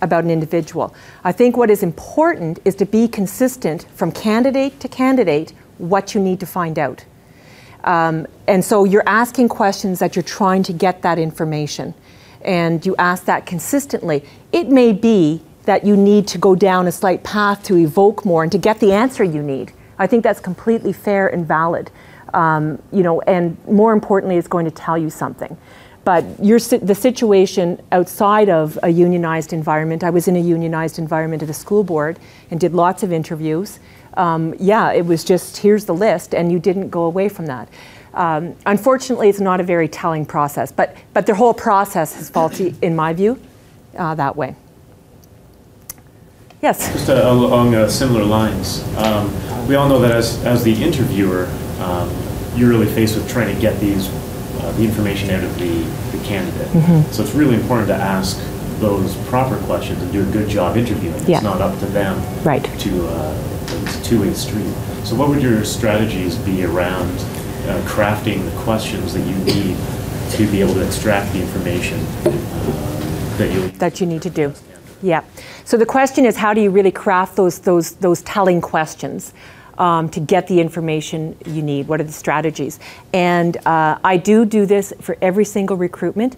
about an individual. I think what is important is to be consistent from candidate to candidate what you need to find out. And so you're asking questions that you're trying to get that information. And you ask that consistently. It may be that you need to go down a slight path to evoke more and to get the answer you need. I think that's completely fair and valid. And more importantly, it's going to tell you something. But the situation outside of a unionized environment, I was in a unionized environment at a school board and did lots of interviews. It was just, here's the list, and you didn't go away from that. Unfortunately, it's not a very telling process, but their whole process is faulty in my view. that way. Yes? Just along similar lines, we all know that as the interviewer, you're really faced with trying to get the information out of the candidate. So it's really important to ask those proper questions and do a good job interviewing. Yeah. It's not up to them it's a two-way street. So what would your strategies be around crafting the questions that you need to be able to extract the information that you need to do? Yeah. So the question is, how do you really craft those telling questions to get the information you need? What are the strategies? And I do this for every single recruitment.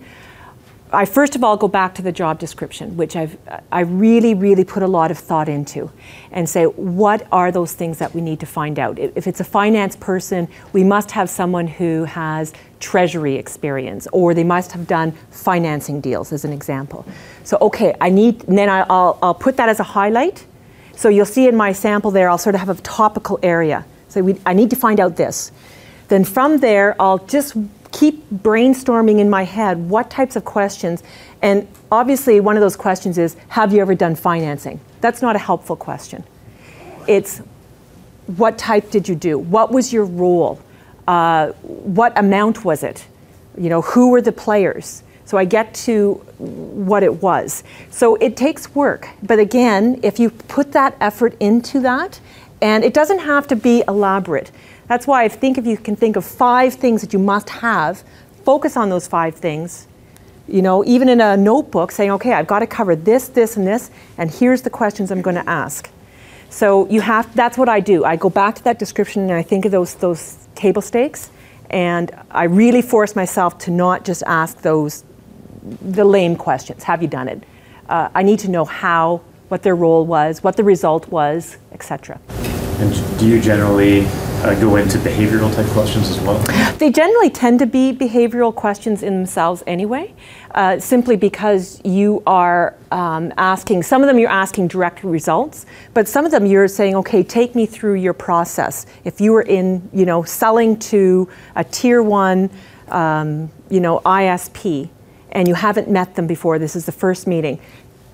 I first of all go back to the job description, which I really put a lot of thought into, and say, what are those things that we need to find out? If it's a finance person, we must have someone who has treasury experience, or they must have done financing deals, as an example. So okay, then I'll put that as a highlight. So you'll see in my sample there, I'll sort of have a topical area. So I need to find out this. Then from there, I'll just keep brainstorming in my head what types of questions, and obviously one of those questions is, have you ever done financing? That's not a helpful question. It's, what type did you do? What was your role? What amount was it? You know, who were the players? So I get to what it was. So it takes work, but again, if you put that effort into that, and it doesn't have to be elaborate. That's why I think if you can think of 5 things that you must have, focus on those 5 things. You know, even in a notebook, saying, okay, I've got to cover this, this, and this, and here's the questions I'm going to ask. So that's what I do. I go back to that description and I think of those table stakes, and I really force myself to not just ask the lame questions. Have you done it? I need to know what their role was, what the result was, etc. And do you generally go into behavioral type questions as well? They generally tend to be behavioral questions in themselves anyway, simply because you are asking, some of them you're asking direct results, but some of them you're saying, okay, take me through your process. If you were in, selling to a tier 1, ISP, and you haven't met them before, this is the first meeting,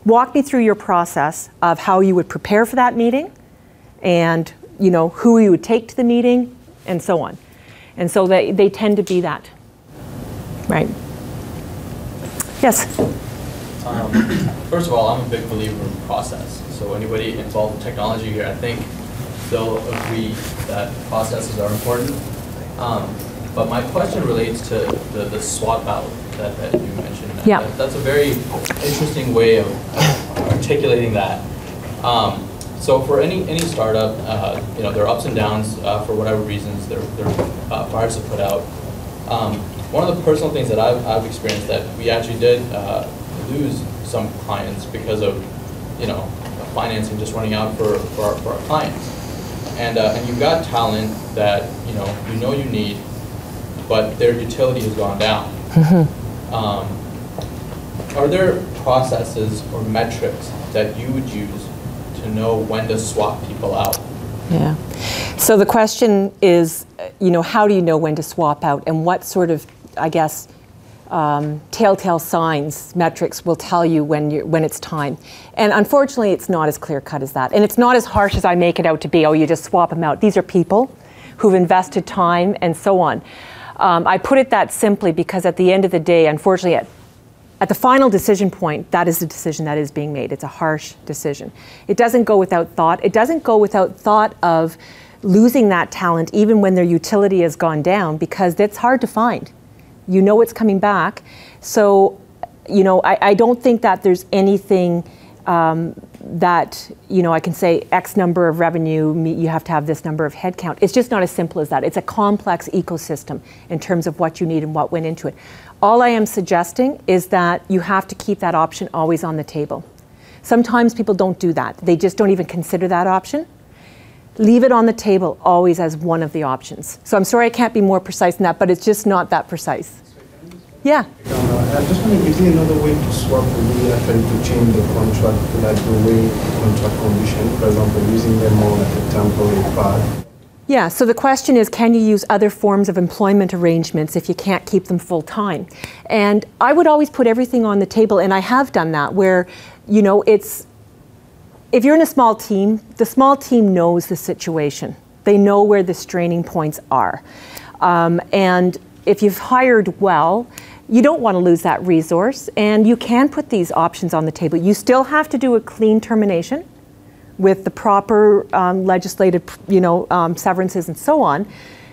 walk me through your process of how you would prepare for that meeting, and who you would take to the meeting, and so on. And so they tend to be that. Right. Yes? First of all, I'm a big believer in process. So anybody involved in technology here, I think they'll agree that processes are important. But my question relates to the swap out that you mentioned. Yeah. That's a very interesting way of articulating that. So for any startup, there are ups and downs for whatever reasons there are fires to put out. One of the personal things that I've experienced that we actually did lose some clients because of financing just running out for our clients. And you've got talent that you need, but their utility has gone down. Are there processes or metrics that you would use to know when to swap people out? Yeah. So the question is, how do you know when to swap out, and what sort of, I guess, telltale signs, metrics will tell you when it's time? And unfortunately, it's not as clear-cut as that. And it's not as harsh as I make it out to be, oh, you just swap them out. These are people who've invested time and so on. I put it that simply because at the end of the day, unfortunately, at the final decision point, that is the decision that is being made. It's a harsh decision. It doesn't go without thought. It doesn't go without thought of losing that talent even when their utility has gone down, because that's hard to find. It's coming back. So, I don't think that there's anything that, I can say X number of revenue, you have to have this number of headcount. It's just not as simple as that. It's a complex ecosystem in terms of what you need and what went into it. All I am suggesting is that you have to keep that option always on the table. Sometimes people don't do that. They just don't even consider that option. Leave it on the table always as one of the options. So I'm sorry I can't be more precise than that, but it's just not that precise. Yeah. I'm just wondering, is there another way to swap would be actually to change the contract, like the way contract condition, for example, using them more like a temporary part? Yeah, so the question is, can you use other forms of employment arrangements if you can't keep them full time? And I would always put everything on the table, and I have done that, where, you know, if you're in a small team, the small team knows the situation. They know where the straining points are. And if you've hired well, you don't want to lose that resource, and you can put these options on the table. You still have to do a clean termination with the proper legislated, severances and so on.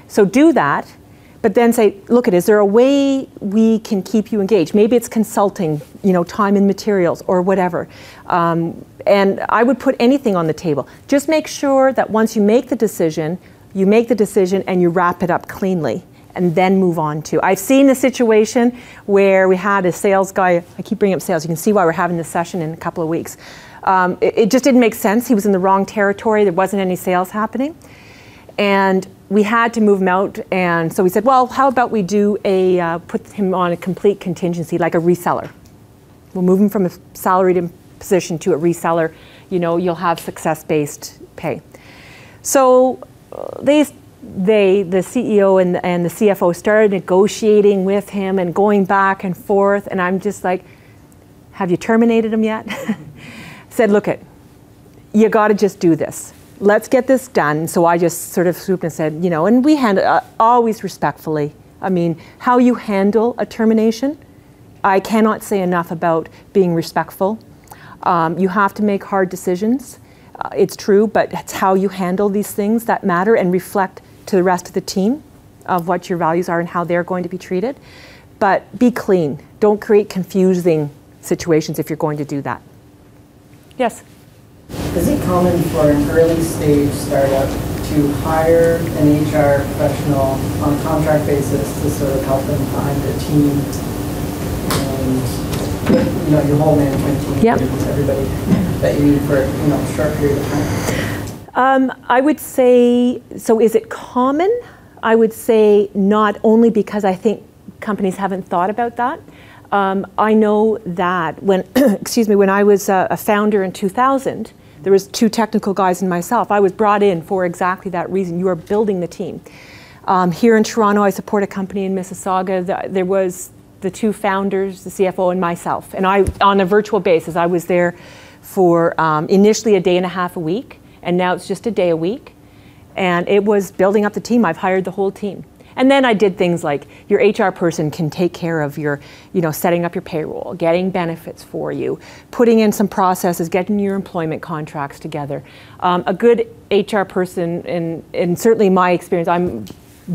So do that, but then say, look, is there a way we can keep you engaged? Maybe it's consulting, time and materials or whatever. And I would put anything on the table. Just make sure that once you make the decision and you wrap it up cleanly and then move on to. I've seen a situation where we had a sales guy, I keep bringing up sales, you can see why we're having this session in a couple of weeks. It just didn't make sense. He was in the wrong territory. There wasn't any sales happening. And we had to move him out. And so we said, well, how about we do put him on a complete contingency, like a reseller. We'll move him from a salaried position to a reseller. You'll have success-based pay. So the CEO and the CFO started negotiating with him and going back and forth. And I'm just like, have you terminated him yet? Said, look, you got to just do this. Let's get this done. So I just sort of swooped and said, and we handle always respectfully. I mean, how you handle a termination, I cannot say enough about being respectful. You have to make hard decisions. It's true, but it's how you handle these things that matter and reflect to the rest of the team of what your values are and how they're going to be treated. But be clean. Don't create confusing situations if you're going to do that. Yes? Is it common for an early stage startup to hire an HR professional on a contract basis to sort of help them find a team and your whole management team, yep, everybody that you need for a short period of time? I would say, so is it common? I would say not, only because I think companies haven't thought about that. I know that when, when I was a founder in 2000, there was 2 technical guys and myself. I was brought in for exactly that reason. You are building the team. Here in Toronto, I support a company in Mississauga. There was the 2 founders, the CFO and myself. And I, on a virtual basis, I was there for initially a day and a half a week, and now it's just a day a week. And it was building up the team. I've hired the whole team. And then I did things like your HR person can take care of your, setting up your payroll, getting benefits for you, putting in some processes, getting your employment contracts together. A good HR person, and certainly my experience, I'm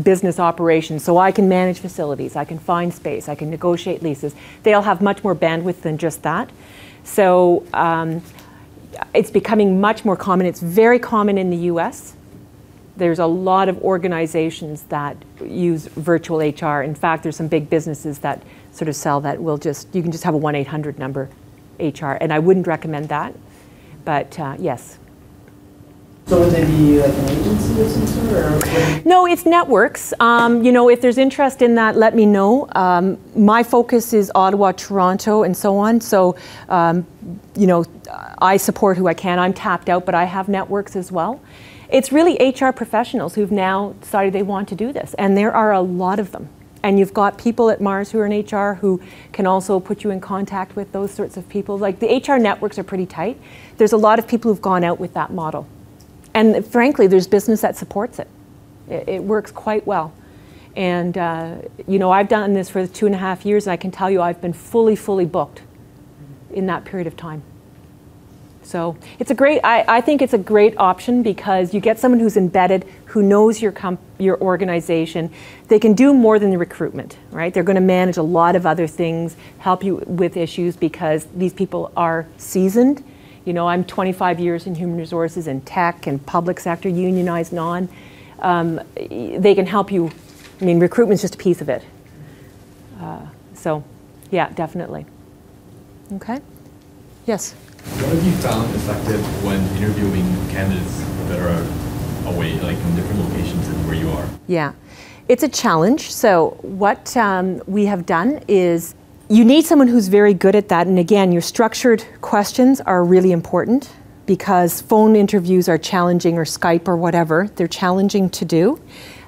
business operations, so I can manage facilities, I can find space, I can negotiate leases. They'll have much more bandwidth than just that. So it's becoming much more common. It's very common in the US. There's a lot of organizations that use virtual HR. In fact, there's some big businesses that sort of sell that you can just have a 1-800 number HR, and I wouldn't recommend that, but yes. So would they be like an agency of some sort? Or no, it's networks. If there's interest in that, let me know. My focus is Ottawa, Toronto, and so on. So, I support who I can. I'm tapped out, but I have networks as well. It's really HR professionals who've now decided they want to do this, and there are a lot of them. And you've got people at MaRS who are in HR who can also put you in contact with those sorts of people. Like the HR networks are pretty tight. There's a lot of people who've gone out with that model. And frankly, there's business that supports it. It works quite well. And I've done this for 2.5 years, and I can tell you I've been fully booked in that period of time. So it's I think it's a great option because you get someone who's embedded, who knows your organization. They can do more than the recruitment, right? They're going to manage a lot of other things, help you with issues because these people are seasoned. I'm 25 years in human resources and tech and public sector, unionized, non. They can help you. I mean, recruitment's just a piece of it. So, yeah, definitely. Okay. Yes. What have you found effective when interviewing candidates that are away, like in different locations than where you are? Yeah, it's a challenge. So what we have done is you need someone who's very good at that. And again, your structured questions are really important. because phone interviews are challenging, or Skype or whatever. They're challenging to do.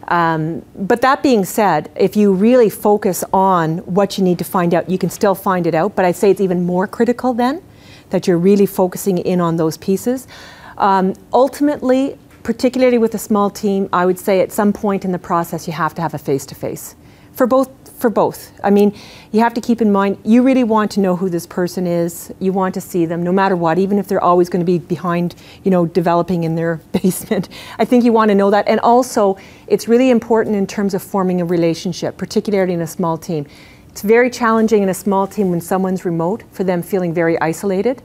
But that being said, if you really focus on what you need to find out, you can still find it out. But I'd say it's even more critical then that you're really focusing in on those pieces. Ultimately, particularly with a small team, I would say at some point in the process you have to have a face-to-face for both. I mean, you have to keep in mind, you really want to know who this person is. You want to see them no matter what, even if they're always going to be behind, you know, developing in their basement. I think you want to know that. And also, it's really important in terms of forming a relationship, particularly in a small team. It's very challenging in a small team when someone's remote, for them feeling very isolated.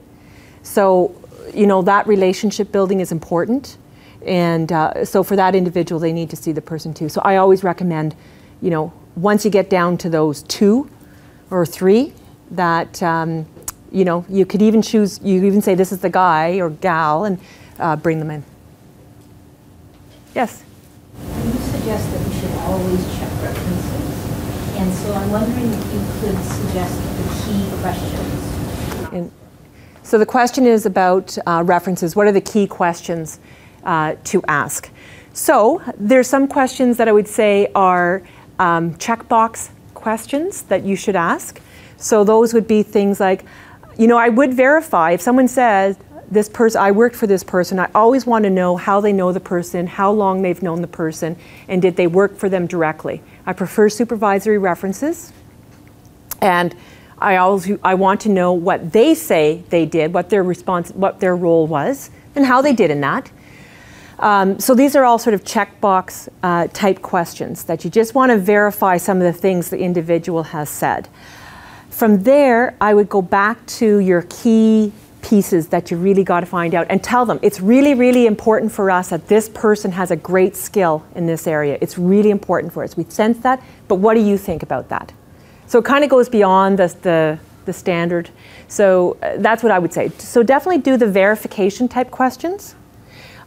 So, you know, that relationship building is important. And so for that individual, they need to see the person too. So I always recommend, you know, once you get down to those 2 or 3, that, you know, you could even choose, you could even say this is the guy or gal, and bring them in. Yes? You suggest that we should always check references. And so I'm wondering if you could suggest the key questions. So the question is about references. What are the key questions to ask? So there's some questions that I would say are checkbox questions that you should ask. So those would be things like, you know, I would verify if someone says, this person, I worked for this person, I always want to know how they know the person, how long they've known the person, and did they work for them directly. I prefer supervisory references, and I want to know what they say they did, what their role was, and how they did in that. So these are all sort of checkbox type questions that you just want to verify some of the things the individual has said. From there, I would go back to your key pieces that you really got to find out and tell them, it's really, really important for us that this person has a great skill in this area. It's really important for us. We sense that, but what do you think about that? So it kind of goes beyond the standard. So that's what I would say. So definitely do the verification type questions.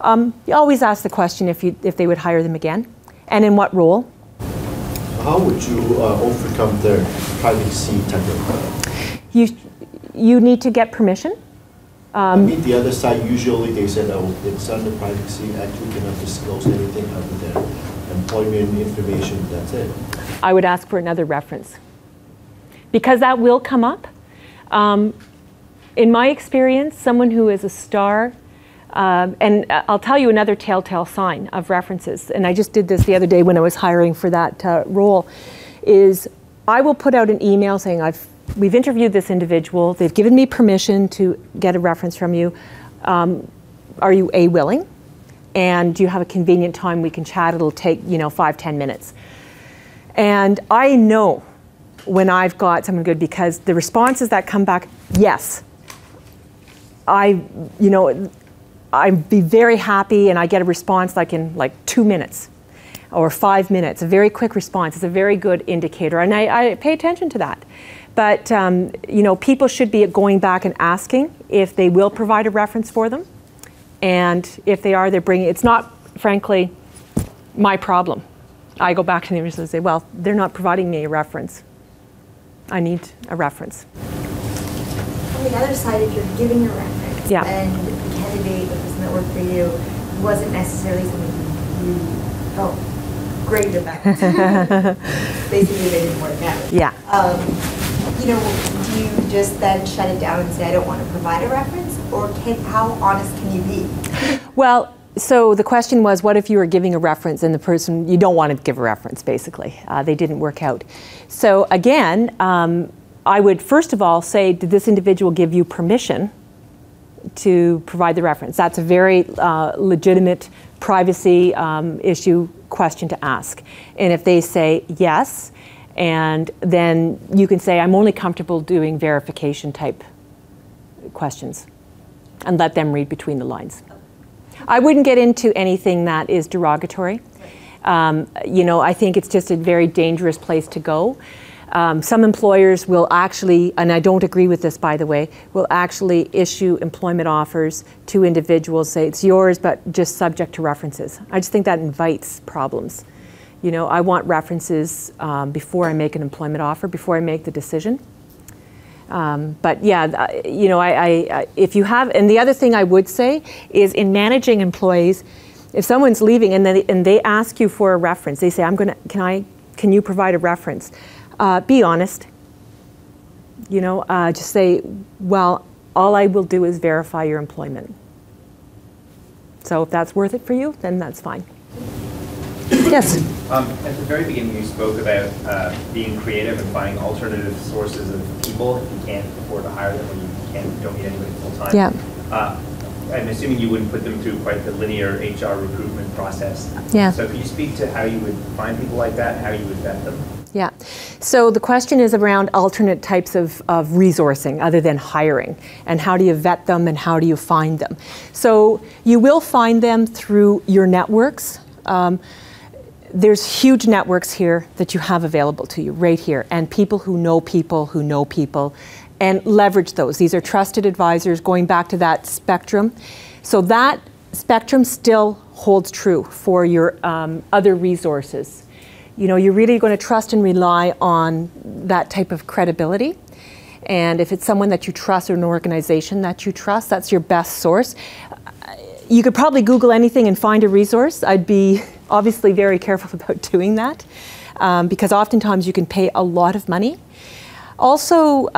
You always ask the question if they would hire them again, and in what role. How would you overcome the privacy type of? You need to get permission. I mean, the other side, usually they said, oh, it's under Privacy Act, we cannot disclose anything other than employment information, that's it. I would ask for another reference, because that will come up. In my experience, someone who is a star, and I'll tell you another telltale sign of references, and I just did this the other day when I was hiring for that role, is I will put out an email saying, we've interviewed this individual, they've given me permission to get a reference from you. Are you willing? And do you have a convenient time we can chat? It'll take, 5-10 minutes. And I know when I've got someone good, because the responses that come back, yes, I'd be very happy, and I get a response in 2 minutes or 5 minutes, a very quick response. It's a very good indicator, and I pay attention to that. But people should be going back and asking if they will provide a reference for them, and if they are, they're bringing. It's not, frankly, my problem. I go back to the university and say, well, they're not providing me a reference. I need a reference. On the other side, if you're giving a reference, yeah, and the candidate, the person that worked for you, wasn't necessarily something you felt great about. Basically, they didn't work out. Yeah. Do you just then shut it down and say, I don't want to provide a reference? Or how honest can you be? Well, so the question was, what if you were giving a reference and the person, you don't want to give a reference, basically. They didn't work out. So again, I would first of all say, did this individual give you permission to provide the reference? That's a very legitimate privacy issue question to ask. And if they say yes, and then you can say, I'm only comfortable doing verification type questions, and let them read between the lines. I wouldn't get into anything that is derogatory. I think it's just a very dangerous place to go. Some employers will actually, and I don't agree with this, by the way, will actually issue employment offers to individuals, say it's yours, but just subject to references. I just think that invites problems. I want references before I make an employment offer, before I make the decision. But yeah, you know, if you have, and the other thing I would say is in managing employees, if someone's leaving and they ask you for a reference, they say, can you provide a reference? Be honest. You know, just say, well, all I will do is verify your employment. So if that's worth it for you, then that's fine. Yes? At the very beginning, you spoke about being creative and finding alternative sources of people if you can't afford to hire them or you don't need anybody full-time. Yeah. I'm assuming you wouldn't put them through quite the linear HR recruitment process. Yeah. So could you speak to how you would find people like that and how you would vet them? Yeah. So the question is around alternate types of resourcing other than hiring, and how do you vet them and how do you find them? So you will find them through your networks. There's huge networks here that you have available to you right here, and people who know people, and leverage those. These are trusted advisors, going back to that spectrum. So that spectrum still holds true for your other resources. You know, you're really going to trust and rely on that type of credibility. And if it's someone that you trust or an organization that you trust, that's your best source. You could probably Google anything and find a resource. I'd be obviously very careful about doing that because oftentimes you can pay a lot of money. Also,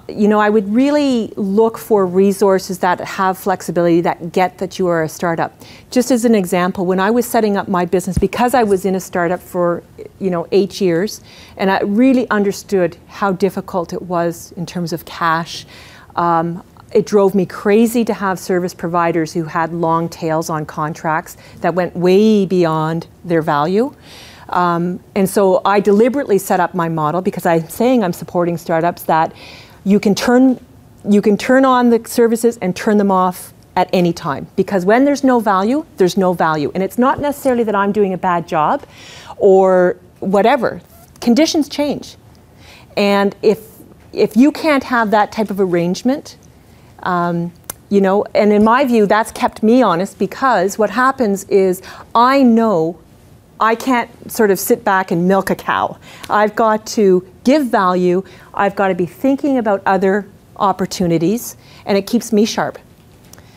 you know, I would really look for resources that have flexibility, that get that you are a startup. Just as an example, when I was setting up my business, because I was in a startup for, you know, 8 years, and I really understood how difficult it was in terms of cash, it drove me crazy to have service providers who had long tails on contracts that went way beyond their value. And so I deliberately set up my model because I'm saying I'm supporting startups that you can turn on the services and turn them off at any time. Because when there's no value, there's no value. And it's not necessarily that I'm doing a bad job or whatever. Conditions change. And if you can't have that type of arrangement, you know, and in my view, that's kept me honest because what happens is I know I can't sort of sit back and milk a cow. I've got to give value. I've got to be thinking about other opportunities, and it keeps me sharp.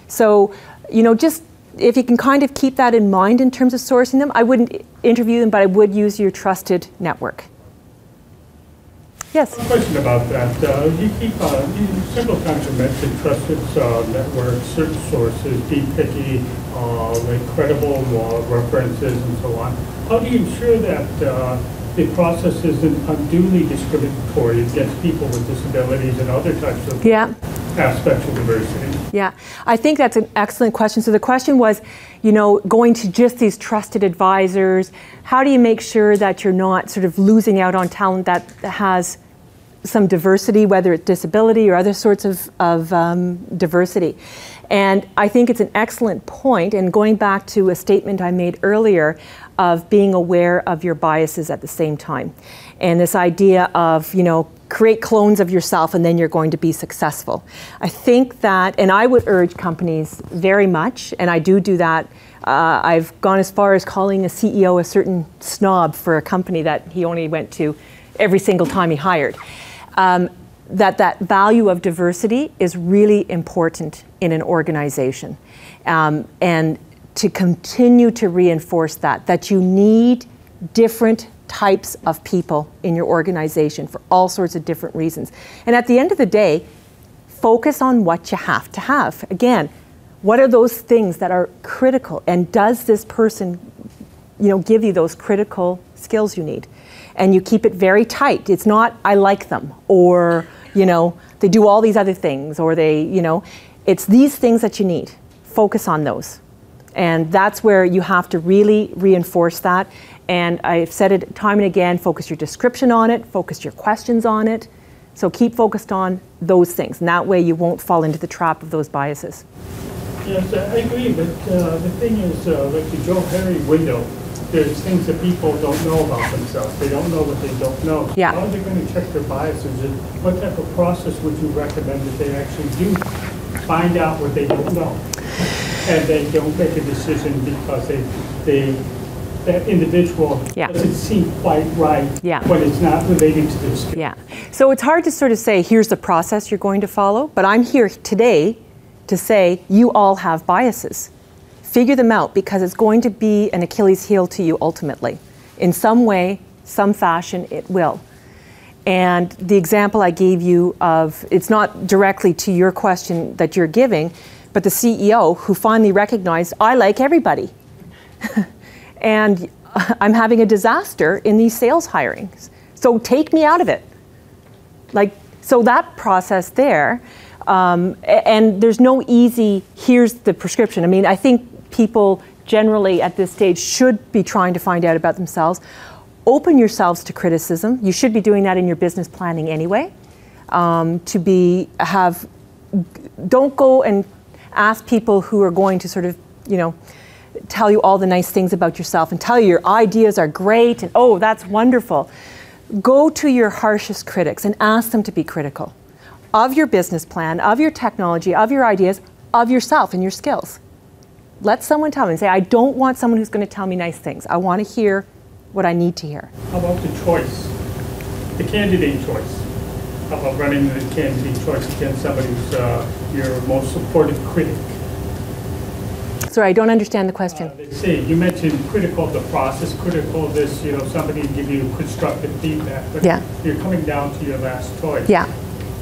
So, you know, just if you can kind of keep that in mind in terms of sourcing them, I wouldn't interview them, but I would use your trusted network. Yes? A question about that. You several times you mentioned trusted networks, search sources, be picky, like credible references and so on. How do you ensure that the process isn't unduly discriminatory against people with disabilities and other types of aspects of diversity? Yeah, I think that's an excellent question. So the question was, you know, going to just these trusted advisors, how do you make sure that you're not sort of losing out on talent that has some diversity, whether it's disability or other sorts of diversity? And I think it's an excellent point, and going back to a statement I made earlier of being aware of your biases at the same time. And this idea of, you know, create clones of yourself and then you're going to be successful. I think that, and I would urge companies very much, and I do that. I've gone as far as calling a CEO a certain snob for a company that he only went to every single time he hired. That value of diversity is really important in an organization. And to continue to reinforce that you need different types of people in your organization for all sorts of different reasons. And at the end of the day, focus on what you have to have. Again, what are those things that are critical? And does this person, you know, give you those critical skills you need? And you keep it very tight. It's not, I like them, or, you know, they do all these other things, or they, you know, it's these things that you need. Focus on those. And that's where you have to really reinforce that. And I've said it time and again, focus your description on it, focus your questions on it. So keep focused on those things. And that way you won't fall into the trap of those biases. Yes, I agree, but the thing is, like the Joe Harry window, there's things that people don't know about themselves. They don't know what they don't know. So yeah. How are they going to check their biases? And what type of process would you recommend that they actually do find out what they don't know? And they don't make a decision because they that individual doesn't seem quite right when it's not related to their skill. Yeah. So it's hard to sort of say, here's the process you're going to follow, but I'm here today to say you all have biases. Figure them out, because it's going to be an Achilles heel to you ultimately. In some way, some fashion, it will. And the example I gave you of, it's not directly to your question that you're giving, but the CEO who finally recognized, I like everybody. And I'm having a disaster in these sales hirings. So take me out of it. Like, so that process there, and there's no easy, here's the prescription. I mean, I think people generally at this stage should be trying to find out about themselves. Open yourselves to criticism. You should be doing that in your business planning anyway. Don't go and ask people who are going to sort of, you know, tell you all the nice things about yourself and tell you your ideas are great and, oh, that's wonderful. Go to your harshest critics and ask them to be critical of your business plan, of your technology, of your ideas, of yourself and your skills. Let someone tell me and say, I don't want someone who's going to tell me nice things. I want to hear what I need to hear. How about the choice, the candidate choice? How about running the candidate choice against somebody who's your most supportive critic? Sorry, I don't understand the question. Let's see, you mentioned critical of the process, critical of this, you know, somebody give you constructive feedback, but you're coming down to your last choice. Yeah.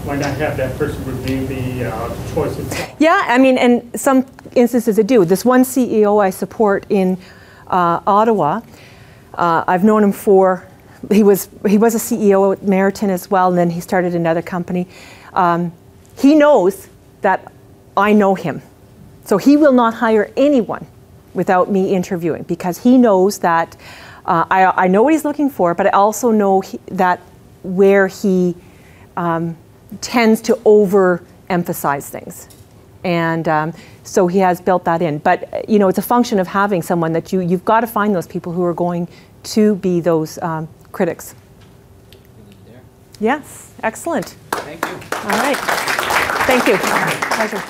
Why not have that person review the choice itself? Yeah, I mean, and some instances it do. This one CEO I support in Ottawa, I've known him for, he was a CEO at Meriton as well, and then he started another company. He knows that I know him. So he will not hire anyone without me interviewing, because he knows that I know what he's looking for, but I also know that where he tends to overemphasize things. And so he has built that in. But you know, it's a function of having someone that you've got to find those people who are going to be those critics. Yes, excellent. Thank you. All right. Thank you. Pleasure.